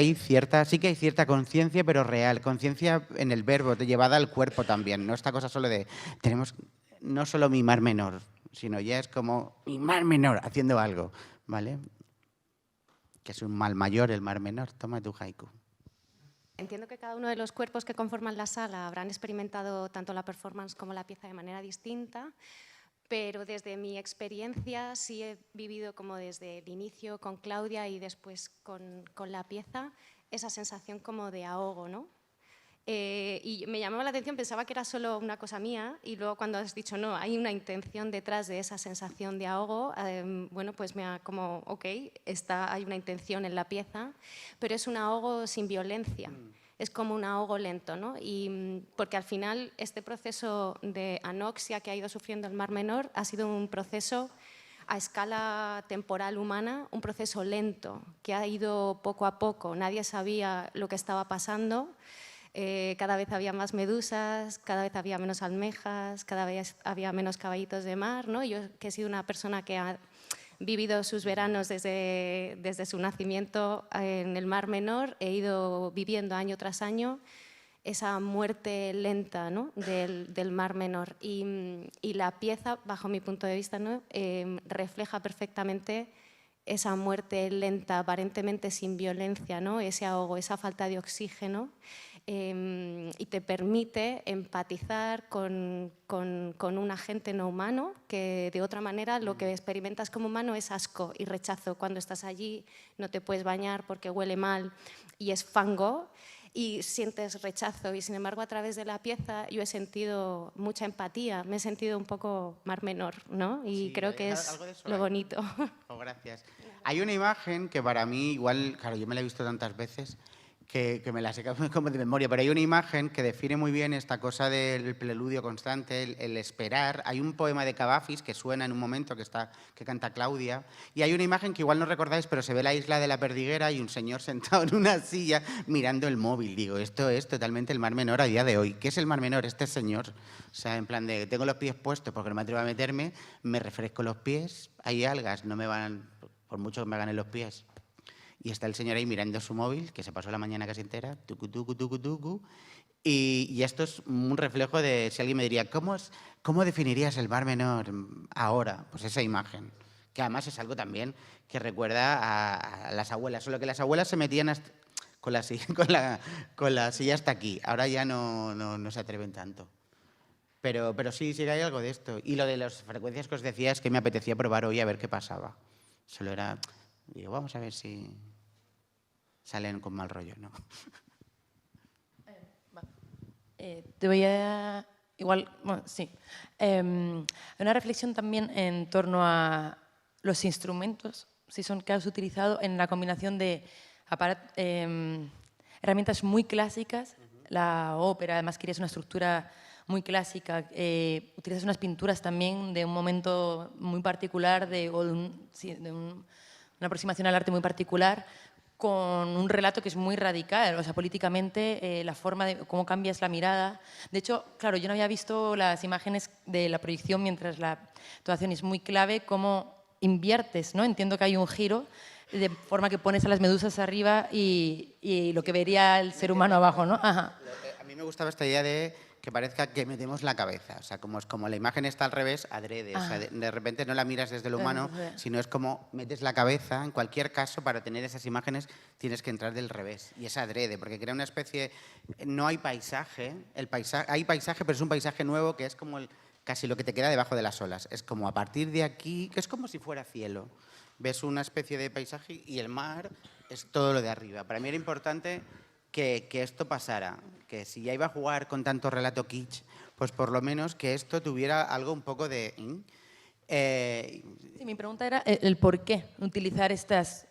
sí que hay cierta conciencia, pero real. Conciencia en el verbo, llevada al cuerpo también. No esta cosa solo de, tenemos no solo mi mar menor, sino ya es como mi mar menor haciendo algo, ¿vale? Que es un mal mayor el mar menor. Toma tu haiku. Entiendo que cada uno de los cuerpos que conforman la sala habrán experimentado tanto la performance como la pieza de manera distinta. Pero desde mi experiencia sí he vivido como desde el inicio con Claudia y después con la pieza esa sensación como de ahogo, ¿no? Y me llamaba la atención, pensaba que era solo una cosa mía y luego cuando has dicho no, hay una intención detrás de esa sensación de ahogo, bueno, pues me ha como, ok, hay una intención en la pieza, pero es un ahogo sin violencia. Es como un ahogo lento, ¿no? Y porque al final este proceso de anoxia que ha ido sufriendo el Mar Menor ha sido un proceso a escala temporal humana, un proceso lento que ha ido poco a poco. Nadie sabía lo que estaba pasando. Cada vez había más medusas, cada vez había menos almejas, cada vez había menos caballitos de mar, ¿no? Yo, que he sido una persona que ha vivido sus veranos desde su nacimiento en el Mar Menor, he ido viviendo año tras año esa muerte lenta, ¿no? del Mar Menor. Y la pieza, bajo mi punto de vista, ¿no? Refleja perfectamente esa muerte lenta, aparentemente sin violencia, ¿no? Ese ahogo, esa falta de oxígeno, y te permite empatizar con un agente no humano que de otra manera lo que experimentas como humano es asco y rechazo. Cuando estás allí no te puedes bañar porque huele mal y es fango. y sientes rechazo. Y sin embargo, a través de la pieza yo he sentido mucha empatía, me he sentido un poco Mar Menor, ¿no? Y Sí, creo que es algo de eso lo hay. bonito. Oh, gracias. Hay una imagen que para mí, igual, claro, yo me la he visto tantas veces que me la sé como de memoria, pero hay una imagen que define muy bien esta cosa del preludio constante, el esperar. Hay un poema de Cavafis que suena en un momento que canta Claudia, y hay una imagen que igual no recordáis, pero se ve la isla de la Perdiguera y un señor sentado en una silla mirando el móvil. Digo, esto es totalmente el Mar Menor a día de hoy. ¿Qué es el Mar Menor? Este señor, o sea, en plan de, tengo los pies puestos porque no me atrevo a meterme, me refresco los pies, hay algas, no me van, por mucho que me hagan en los pies. Y está el señor ahí mirando su móvil, que se pasó la mañana casi entera, tucu, tucu, tucu, tucu. Y esto es un reflejo de, si alguien me diría, ¿cómo definirías el Mar Menor ahora? Pues esa imagen, que además es algo también que recuerda a las abuelas, solo que las abuelas se metían con la silla hasta aquí, ahora ya no se atreven tanto. Pero sí que hay algo de esto. Y lo de las frecuencias que os decía es que me apetecía probar hoy a ver qué pasaba. Solo era, digo, vamos a ver si salen con mal rollo, ¿no? Te voy a... Igual, bueno, sí. Una reflexión también en torno a los instrumentos, si son que has utilizado en la combinación de herramientas muy clásicas, la ópera, además querías una estructura muy clásica, utilizas unas pinturas también de un momento muy particular, una aproximación al arte muy particular, con un relato que es muy radical, o sea, políticamente, la forma de cómo cambias la mirada. De hecho, claro, yo no había visto las imágenes de la proyección mientras la actuación es muy clave, cómo inviertes, ¿no? Entiendo que hay un giro de forma que pones a las medusas arriba y lo que vería el ser humano abajo, ¿no? Ajá. A mí me gustaba esta idea de que parezca que metemos la cabeza, o sea, como la imagen está al revés, adrede, o sea, de repente no la miras desde lo humano, sino es como metes la cabeza, en cualquier caso, para tener esas imágenes tienes que entrar del revés, y es adrede, porque crea una especie, no hay paisaje, hay paisaje, pero es un paisaje nuevo que es como casi lo que te queda debajo de las olas, es como a partir de aquí, que es como si fuera cielo, ves una especie de paisaje y el mar es todo lo de arriba. Para mí era importante que esto pasara, que si ya iba a jugar con tanto relato kitsch, pues por lo menos que esto tuviera algo un poco de... Sí, mi pregunta era el por qué utilizar estas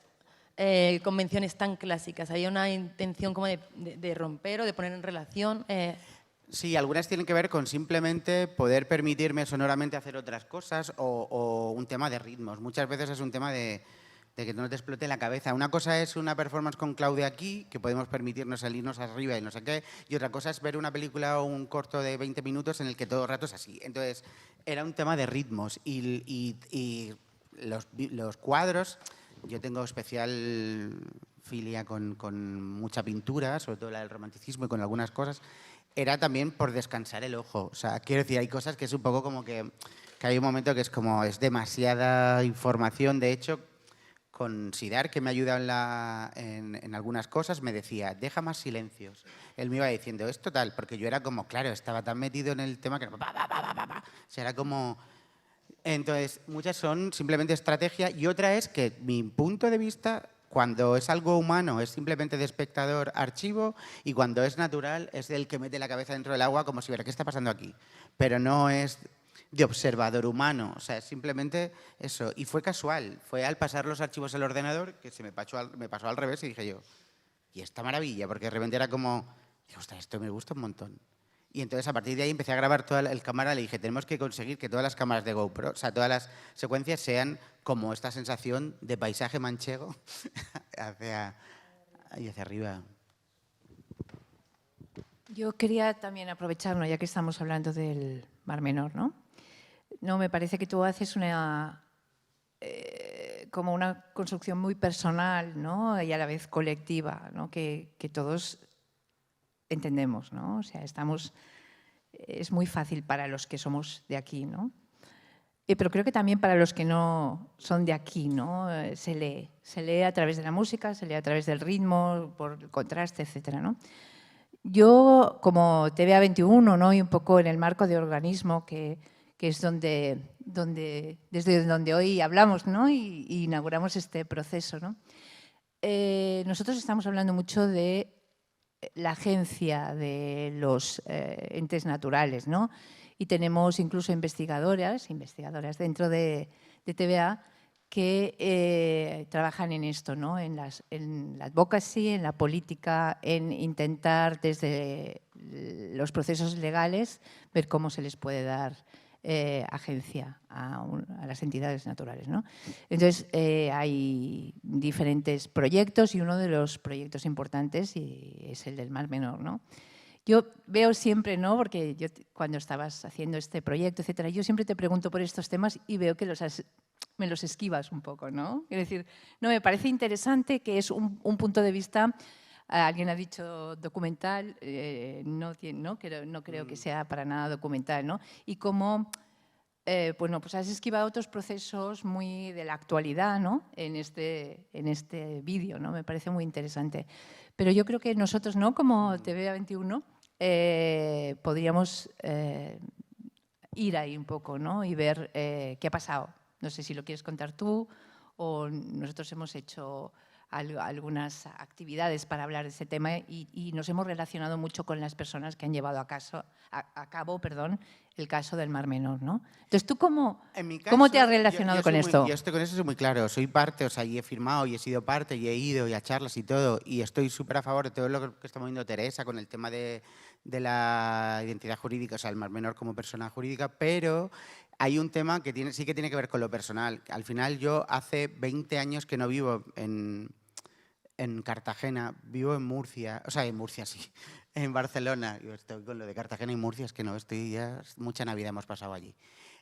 convenciones tan clásicas. ¿Había una intención como de romper o de poner en relación? Sí, algunas tienen que ver con simplemente poder permitirme sonoramente hacer otras cosas o un tema de ritmos. Muchas veces es un tema de que no te explote la cabeza. Una cosa es una performance con Claudia aquí, que podemos permitirnos salirnos arriba y no sé qué, y otra cosa es ver una película o un corto de 20 minutos en el que todo el rato es así. Entonces, era un tema de ritmos y los cuadros, yo tengo especial filia con mucha pintura, sobre todo la del romanticismo y con algunas cosas, era también por descansar el ojo. O sea, quiero decir, hay cosas que es un poco como que hay un momento que es como, es demasiada información. De hecho, con Sidar, que me ayuda en algunas cosas, me decía, deja más silencios. Él me iba diciendo, es total, porque yo era como, claro, estaba tan metido en el tema que... O sea, era como... Entonces, muchas son simplemente estrategia y otra es que mi punto de vista, cuando es algo humano, es simplemente de espectador archivo y cuando es natural es el que mete la cabeza dentro del agua como si viera, ¿qué está pasando aquí? Pero no es de observador humano, o sea, es simplemente eso. Y fue casual, fue al pasar los archivos al ordenador que se me pasó al revés y dije yo, y esta maravilla, porque de repente era como, ostras, esto me gusta un montón. Y entonces a partir de ahí empecé a grabar toda el cámara, le dije, tenemos que conseguir que todas las cámaras de GoPro, o sea, todas las secuencias sean como esta sensación de paisaje manchego hacia arriba. Yo quería también aprovecharnos, ya que estamos hablando del Mar Menor, ¿no? No, me parece que tú haces como una construcción muy personal, ¿no? Y a la vez colectiva, ¿no? Que todos entendemos, ¿no? O sea, es muy fácil para los que somos de aquí, ¿no? Pero creo que también para los que no son de aquí, ¿no? Se lee a través de la música, se lee a través del ritmo, por el contraste, etcétera, ¿no? Yo, como TVA 21, ¿no? Y un poco en el marco de organismo, que es desde donde hoy hablamos, ¿no? Y inauguramos este proceso, ¿no? Nosotros estamos hablando mucho de la agencia de los entes naturales, ¿no? Y tenemos incluso investigadoras dentro de TVA que trabajan en esto, ¿no? En la advocacy, en la política, en intentar desde los procesos legales ver cómo se les puede dar agencia a las entidades naturales, ¿no? Entonces, hay diferentes proyectos y uno de los proyectos importantes es el del Mar Menor, ¿no? Yo veo siempre, ¿no? Porque yo cuando estabas haciendo este proyecto, etcétera, yo siempre te pregunto por estos temas y veo que me los esquivas un poco, ¿no? Es decir, no, me parece interesante que es un punto de vista. Alguien ha dicho documental, no creo que sea para nada documental, ¿no? Y cómo, bueno, pues has esquivado otros procesos muy de la actualidad, ¿no? En este vídeo, ¿no? Me parece muy interesante. Pero yo creo que nosotros, ¿no? Como TVA21, podríamos ir ahí un poco, ¿no? Y ver qué ha pasado. No sé si lo quieres contar tú o nosotros hemos hecho algunas actividades para hablar de ese tema y nos hemos relacionado mucho con las personas que han llevado a cabo el caso del Mar Menor, ¿no? Entonces, ¿tú cómo te has relacionado con esto? Yo estoy con eso, soy muy claro. Soy parte, o sea, y he firmado y he sido parte y he ido y a charlas y todo. Y estoy súper a favor de todo lo que está moviendo Teresa con el tema de la identidad jurídica, o sea, el Mar Menor como persona jurídica, pero hay un tema que sí que tiene que ver con lo personal. Al final, yo hace 20 años que no vivo en Cartagena, vivo en Murcia, o sea, en Murcia sí, en Barcelona. Yo estoy con lo de Cartagena y Murcia, es que no, mucha Navidad hemos pasado allí.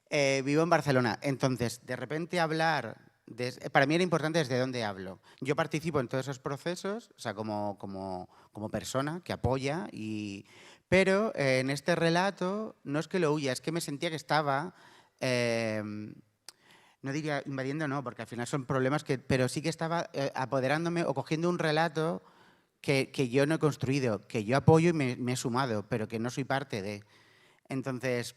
Vivo en Barcelona, entonces, de repente hablar, para mí era importante desde dónde hablo. Yo participo en todos esos procesos, o sea, como persona que apoya, pero en este relato no es que lo huya, es que me sentía que estaba... no diría invadiendo, no, porque al final son problemas pero sí que estaba apoderándome o cogiendo un relato que yo no he construido, que yo apoyo y me he sumado, pero que no soy parte de. Entonces,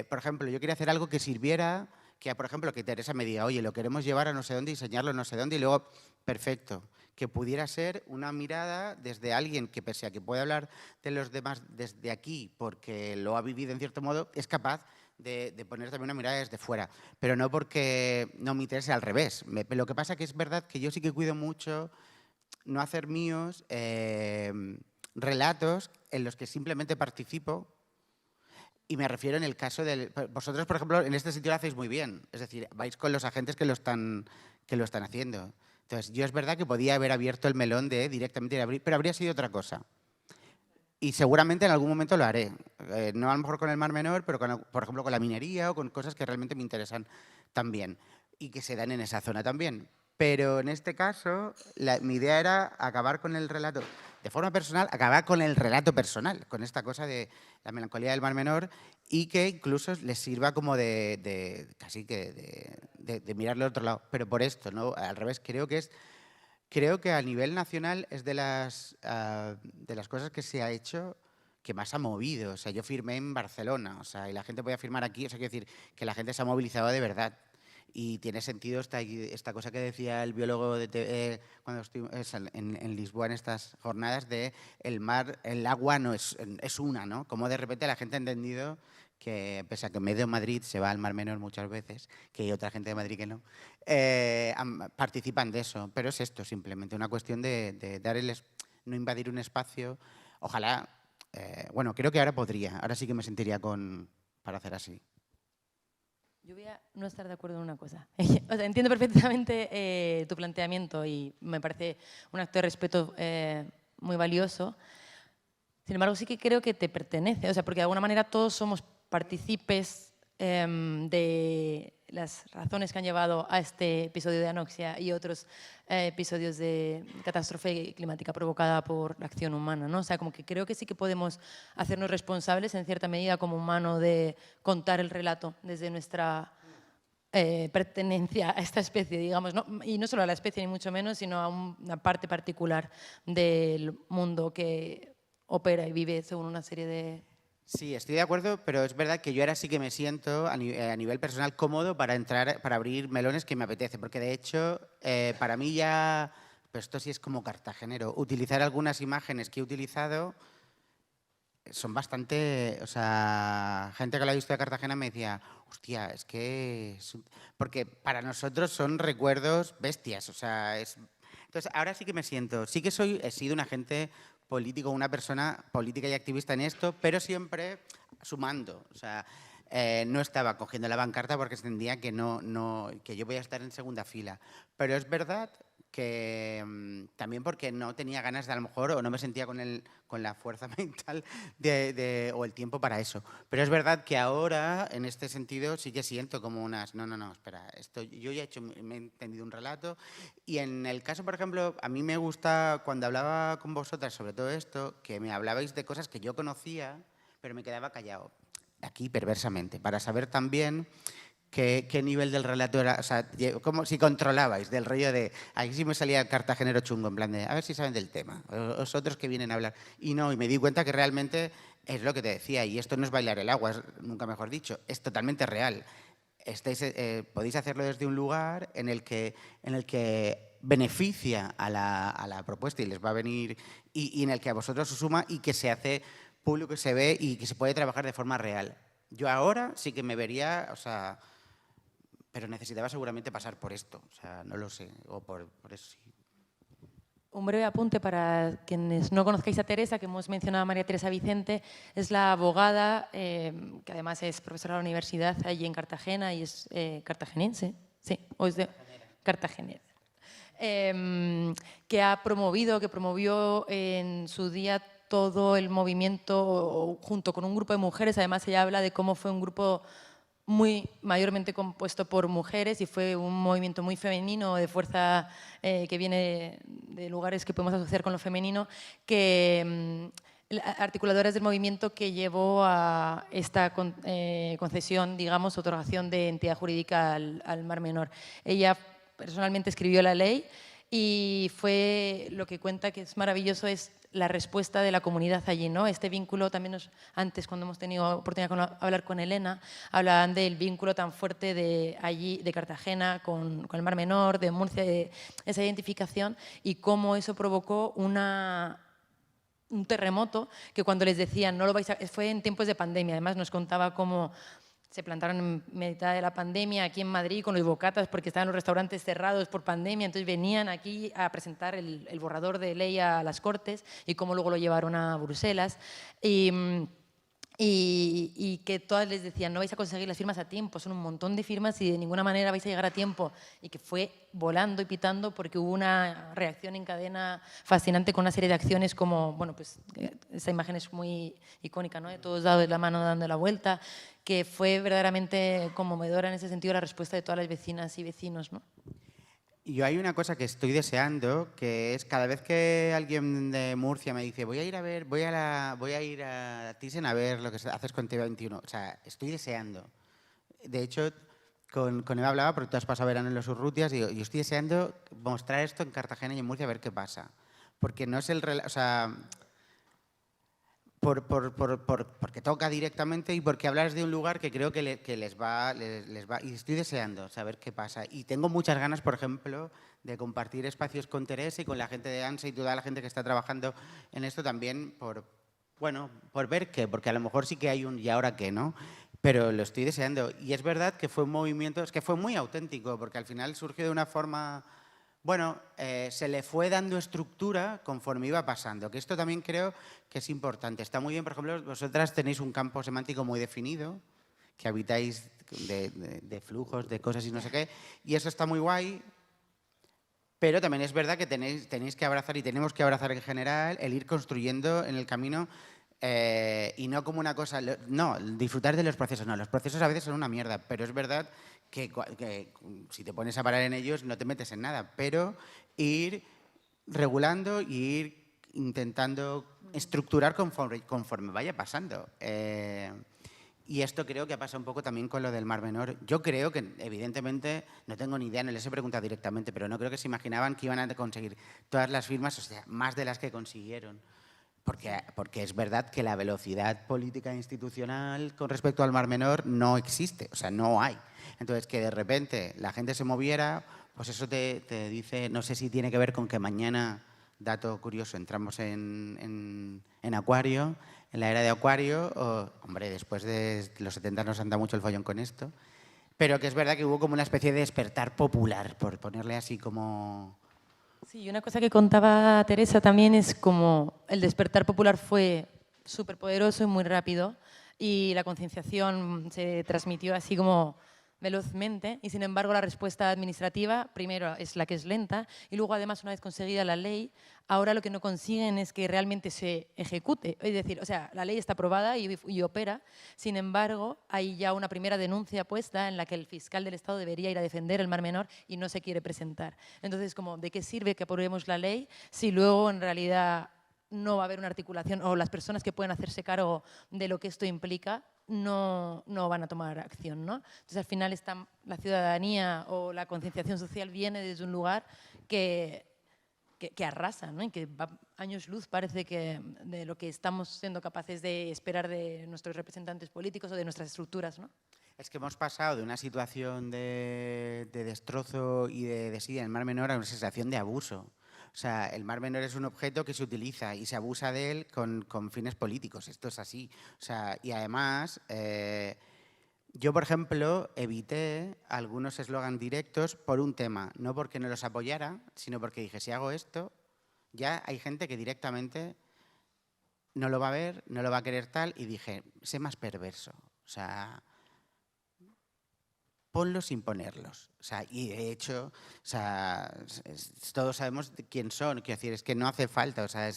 por ejemplo, yo quería hacer algo que sirviera, que por ejemplo, que Teresa me diga, oye, lo queremos llevar a no sé dónde, diseñarlo a no sé dónde, y luego, perfecto, que pudiera ser una mirada desde alguien que, pese a que puede hablar de los demás desde aquí, porque lo ha vivido en cierto modo, es capaz de poner también una mirada desde fuera, pero no porque no me interese, al revés. Lo que pasa que es verdad que yo sí que cuido mucho no hacer míos relatos en los que simplemente participo, y me refiero en el caso del... Vosotros, por ejemplo, en este sitio lo hacéis muy bien, es decir, vais con los agentes que lo están haciendo. Entonces, yo es verdad que podía haber abierto el melón de directamente ir a abrir, pero habría sido otra cosa. Y seguramente en algún momento lo haré. No a lo mejor con el Mar Menor, pero por ejemplo con la minería o con cosas que realmente me interesan también y que se dan en esa zona también. Pero en este caso, mi idea era acabar con el relato, de forma personal, acabar con el relato personal, con esta cosa de la melancolía del Mar Menor y que incluso les sirva como casi que de mirarle al otro lado. Pero por esto, ¿no? Al revés, creo que a nivel nacional es de las cosas que se ha hecho que más ha movido. O sea, yo firmé en Barcelona, o sea, y la gente podía firmar aquí. O sea, quiero decir que la gente se ha movilizado de verdad. Y tiene sentido esta cosa que decía el biólogo cuando estuvimos en Lisboa en estas jornadas de el agua no es una, ¿no? Como de repente la gente ha entendido que, pese a que medio Madrid se va al Mar Menor muchas veces, que hay otra gente de Madrid que no, participan de eso. Pero es esto, simplemente una cuestión de no invadir un espacio. Ojalá, bueno, creo que ahora sí que me sentiría para hacer así. Yo voy a no estar de acuerdo en una cosa. O sea, entiendo perfectamente tu planteamiento y me parece un acto de respeto muy valioso. Sin embargo, sí que creo que te pertenece, o sea, porque de alguna manera todos somos partícipes de las razones que han llevado a este episodio de anoxia y otros episodios de catástrofe climática provocada por la acción humana, ¿no? O sea, como que creo que sí que podemos hacernos responsables en cierta medida como humano de contar el relato desde nuestra pertenencia a esta especie, digamos, ¿no? Y no solo a la especie ni mucho menos, sino a una parte particular del mundo que opera y vive según una serie de... Sí, estoy de acuerdo, pero es verdad que yo ahora sí que me siento a nivel personal cómodo para abrir melones que me apetece, porque de hecho para mí ya pero esto sí es como cartagenero. Utilizar algunas imágenes que he utilizado son bastante, o sea, gente que lo ha visto de Cartagena me decía, hostia, es que... Porque para nosotros son recuerdos bestias, o sea, es... Entonces, ahora sí que me siento, sí que he sido un agente político, una persona política y activista en esto, pero siempre sumando, o sea, no estaba cogiendo la pancarta porque entendía que que yo voy a estar en segunda fila. Pero es verdad que también porque no tenía ganas de, a lo mejor, o no me sentía con la fuerza mental o el tiempo para eso. Pero es verdad que ahora, en este sentido, sí que siento como unas, no, espera, yo ya me he entendido un relato. Y en el caso, por ejemplo, a mí me gusta, cuando hablaba con vosotras sobre todo esto, que me hablabais de cosas que yo conocía, pero me quedaba callado, aquí perversamente, para saber también ¿qué nivel del relato era? O sea, como si controlabais del rollo de... Aquí sí me salía cartagenero chungo, en plan de, a ver si saben del tema, los otros que vienen a hablar. Y no, y me di cuenta que realmente es lo que te decía, y esto no es bailar el agua, nunca mejor dicho, es totalmente real. Podéis hacerlo desde un lugar en el que beneficia a la propuesta y les va a venir, y en el que a vosotros os suma y que se hace público, que se ve y que se puede trabajar de forma real. Yo ahora sí que me vería, o sea... Pero necesitaba seguramente pasar por esto, o sea, no lo sé, o por eso sí. Un breve apunte para quienes no conozcáis a Teresa, que hemos mencionado a María Teresa Vicente, es la abogada, que además es profesora de la universidad allí en Cartagena y es cartagenense, sí, o es de Cartagena, que promovió en su día todo el movimiento junto con un grupo de mujeres. Además, ella habla de cómo fue un grupo muy mayormente compuesto por mujeres y fue un movimiento muy femenino, de fuerza que viene de lugares que podemos asociar con lo femenino, que articuladoras del movimiento que llevó a esta concesión, digamos, otorgación de entidad jurídica al Mar Menor. Ella personalmente escribió la ley y fue lo que cuenta que es maravilloso es la respuesta de la comunidad allí, ¿no? Este vínculo también antes, cuando hemos tenido oportunidad de hablar con Elena, hablaban del vínculo tan fuerte de allí, de Cartagena, con el Mar Menor, de Murcia, de esa identificación y cómo eso provocó un terremoto que cuando les decían, no lo vais a... Fue en tiempos de pandemia, además nos contaba cómo se plantaron en mitad de la pandemia aquí en Madrid con los bocatas porque estaban los restaurantes cerrados por pandemia, entonces venían aquí a presentar el borrador de ley a las Cortes y cómo luego lo llevaron a Bruselas. Y que todas les decían, no vais a conseguir las firmas a tiempo, son un montón de firmas y de ninguna manera vais a llegar a tiempo. Y que fue volando y pitando porque hubo una reacción en cadena fascinante con una serie de acciones como, bueno, pues esa imagen es muy icónica, ¿no? De todos dados la mano dando la vuelta, que fue verdaderamente conmovedora en ese sentido la respuesta de todas las vecinas y vecinos, ¿no? Y yo hay una cosa que estoy deseando, que es cada vez que alguien de Murcia me dice voy a ir a Thyssen a ver lo que haces con TV21. O sea, estoy deseando. De hecho, con Eva hablaba, porque tú has pasado verano en los Urrutias, y yo estoy deseando mostrar esto en Cartagena y en Murcia a ver qué pasa. Porque no es o sea, porque toca directamente y porque hablas de un lugar que creo que les va, y estoy deseando saber qué pasa. Y tengo muchas ganas, por ejemplo, de compartir espacios con Teresa y con la gente de ANSA y toda la gente que está trabajando en esto también por ver qué, porque a lo mejor sí que hay un y ahora qué, ¿no? Pero lo estoy deseando. Y es verdad que fue un movimiento, es que fue muy auténtico, porque al final surgió de una forma... Bueno, se le fue dando estructura conforme iba pasando, que esto también creo que es importante. Está muy bien, por ejemplo, vosotras tenéis un campo semántico muy definido, que habitáis de flujos, de cosas y no sé qué, y eso está muy guay, pero también es verdad que tenéis que abrazar y tenemos que abrazar en general el ir construyendo en el camino y no como una cosa... No, disfrutar de los procesos, no, los procesos a veces son una mierda, pero es verdad que si te pones a parar en ellos no te metes en nada, pero ir regulando y ir intentando estructurar conforme vaya pasando. Y esto creo que ha pasado un poco también con lo del Mar Menor. Yo creo que, evidentemente, no tengo ni idea, no les he preguntado directamente, pero no creo que se imaginaban que iban a conseguir todas las firmas, o sea, más de las que consiguieron. Porque es verdad que la velocidad política e institucional con respecto al Mar Menor no existe, o sea, no hay. Entonces, que de repente la gente se moviera, pues eso te dice, no sé si tiene que ver con que mañana, dato curioso, entramos en Acuario, en la era de Acuario, hombre, después de los 70 nos anda mucho el follón con esto, pero que es verdad que hubo como una especie de despertar popular, por ponerle así como... Sí, y una cosa que contaba Teresa también es como el despertar popular fue súper poderoso y muy rápido y la concienciación se transmitió así como velozmente y sin embargo la respuesta administrativa primero es la que es lenta y luego además una vez conseguida la ley, ahora lo que no consiguen es que realmente se ejecute. Es decir, o sea, la ley está aprobada y opera, sin embargo hay ya una primera denuncia puesta en la que el fiscal del Estado debería ir a defender el Mar Menor y no se quiere presentar. Entonces, como, ¿de qué sirve que aprobemos la ley si luego en realidad no va a haber una articulación o las personas que pueden hacerse cargo de lo que esto implica no van a tomar acción, ¿no? Entonces, al final, la ciudadanía o la concienciación social viene desde un lugar que arrasa, ¿no? Y que va años luz, parece que de lo que estamos siendo capaces de esperar de nuestros representantes políticos o de nuestras estructuras, ¿no? Es que hemos pasado de una situación de destrozo y de desidia en el Mar Menor a una sensación de abuso. O sea, el Mar Menor es un objeto que se utiliza y se abusa de él con fines políticos. Esto es así. O sea, y además, yo, por ejemplo, evité algunos eslogans directos por un tema. No porque no los apoyara, sino porque dije, si hago esto, ya hay gente que directamente no lo va a ver, no lo va a querer tal. Y dije, sé más perverso. O sea, ponlos sin ponerlos. O sea, y de hecho, o sea, todos sabemos quién son. Quiero decir, es que no hace falta, o sea,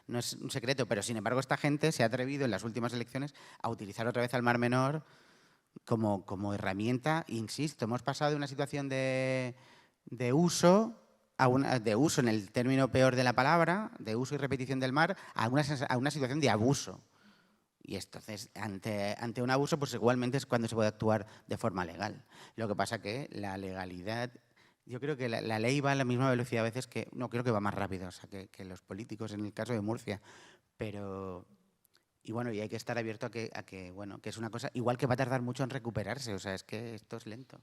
no es un secreto, pero sin embargo esta gente se ha atrevido en las últimas elecciones a utilizar otra vez al Mar Menor como herramienta. Insisto, hemos pasado de una situación de uso, de uso en el término peor de la palabra, de uso y repetición del mar, a una situación de abuso. Y entonces, ante un abuso, pues igualmente es cuando se puede actuar de forma legal. Lo que pasa que la legalidad, yo creo que la ley va a la misma velocidad a veces que, no, creo que va más rápido, o sea, que los políticos en el caso de Murcia. Pero, y bueno, y hay que estar abierto a que, bueno, que es una cosa, igual que va a tardar mucho en recuperarse, o sea, es que esto es lento.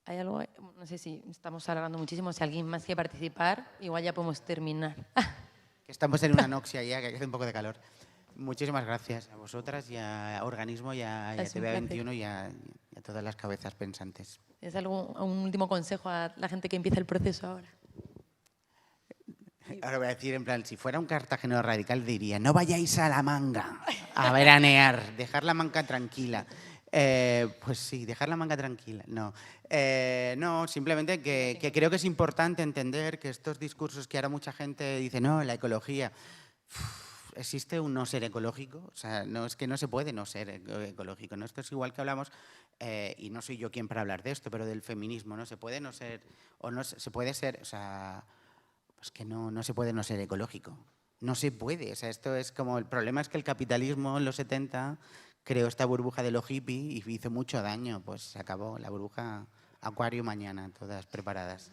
Hay algo, no sé si estamos alargando muchísimo, si alguien más quiere participar, igual ya podemos terminar. Que estamos en una anoxia ya, que hace un poco de calor. Muchísimas gracias a vosotras y a Organismo y a TV21 y a todas las cabezas pensantes. ¿Es un último consejo a la gente que empieza el proceso ahora? Ahora voy a decir, en plan, si fuera un cartagenero radical diría, no vayáis a la manga a veranear, dejar la manga tranquila. Pues sí, dejar la manga tranquila. No, no, simplemente que creo que es importante entender que estos discursos que ahora mucha gente dice, no, la ecología... ¿Existe un no ser ecológico? O sea, no, es que no se puede no ser ecológico, ¿no? Esto es igual que hablamos, y no soy yo quien para hablar de esto, pero del feminismo, ¿no? Se puede no ser, o no se puede ser, o sea, pues que no se puede no ser ecológico. No se puede, o sea, esto es como, el problema es que el capitalismo en los 70 creó esta burbuja de lo hippie y hizo mucho daño, pues se acabó la burbuja. Acuario mañana, todas preparadas.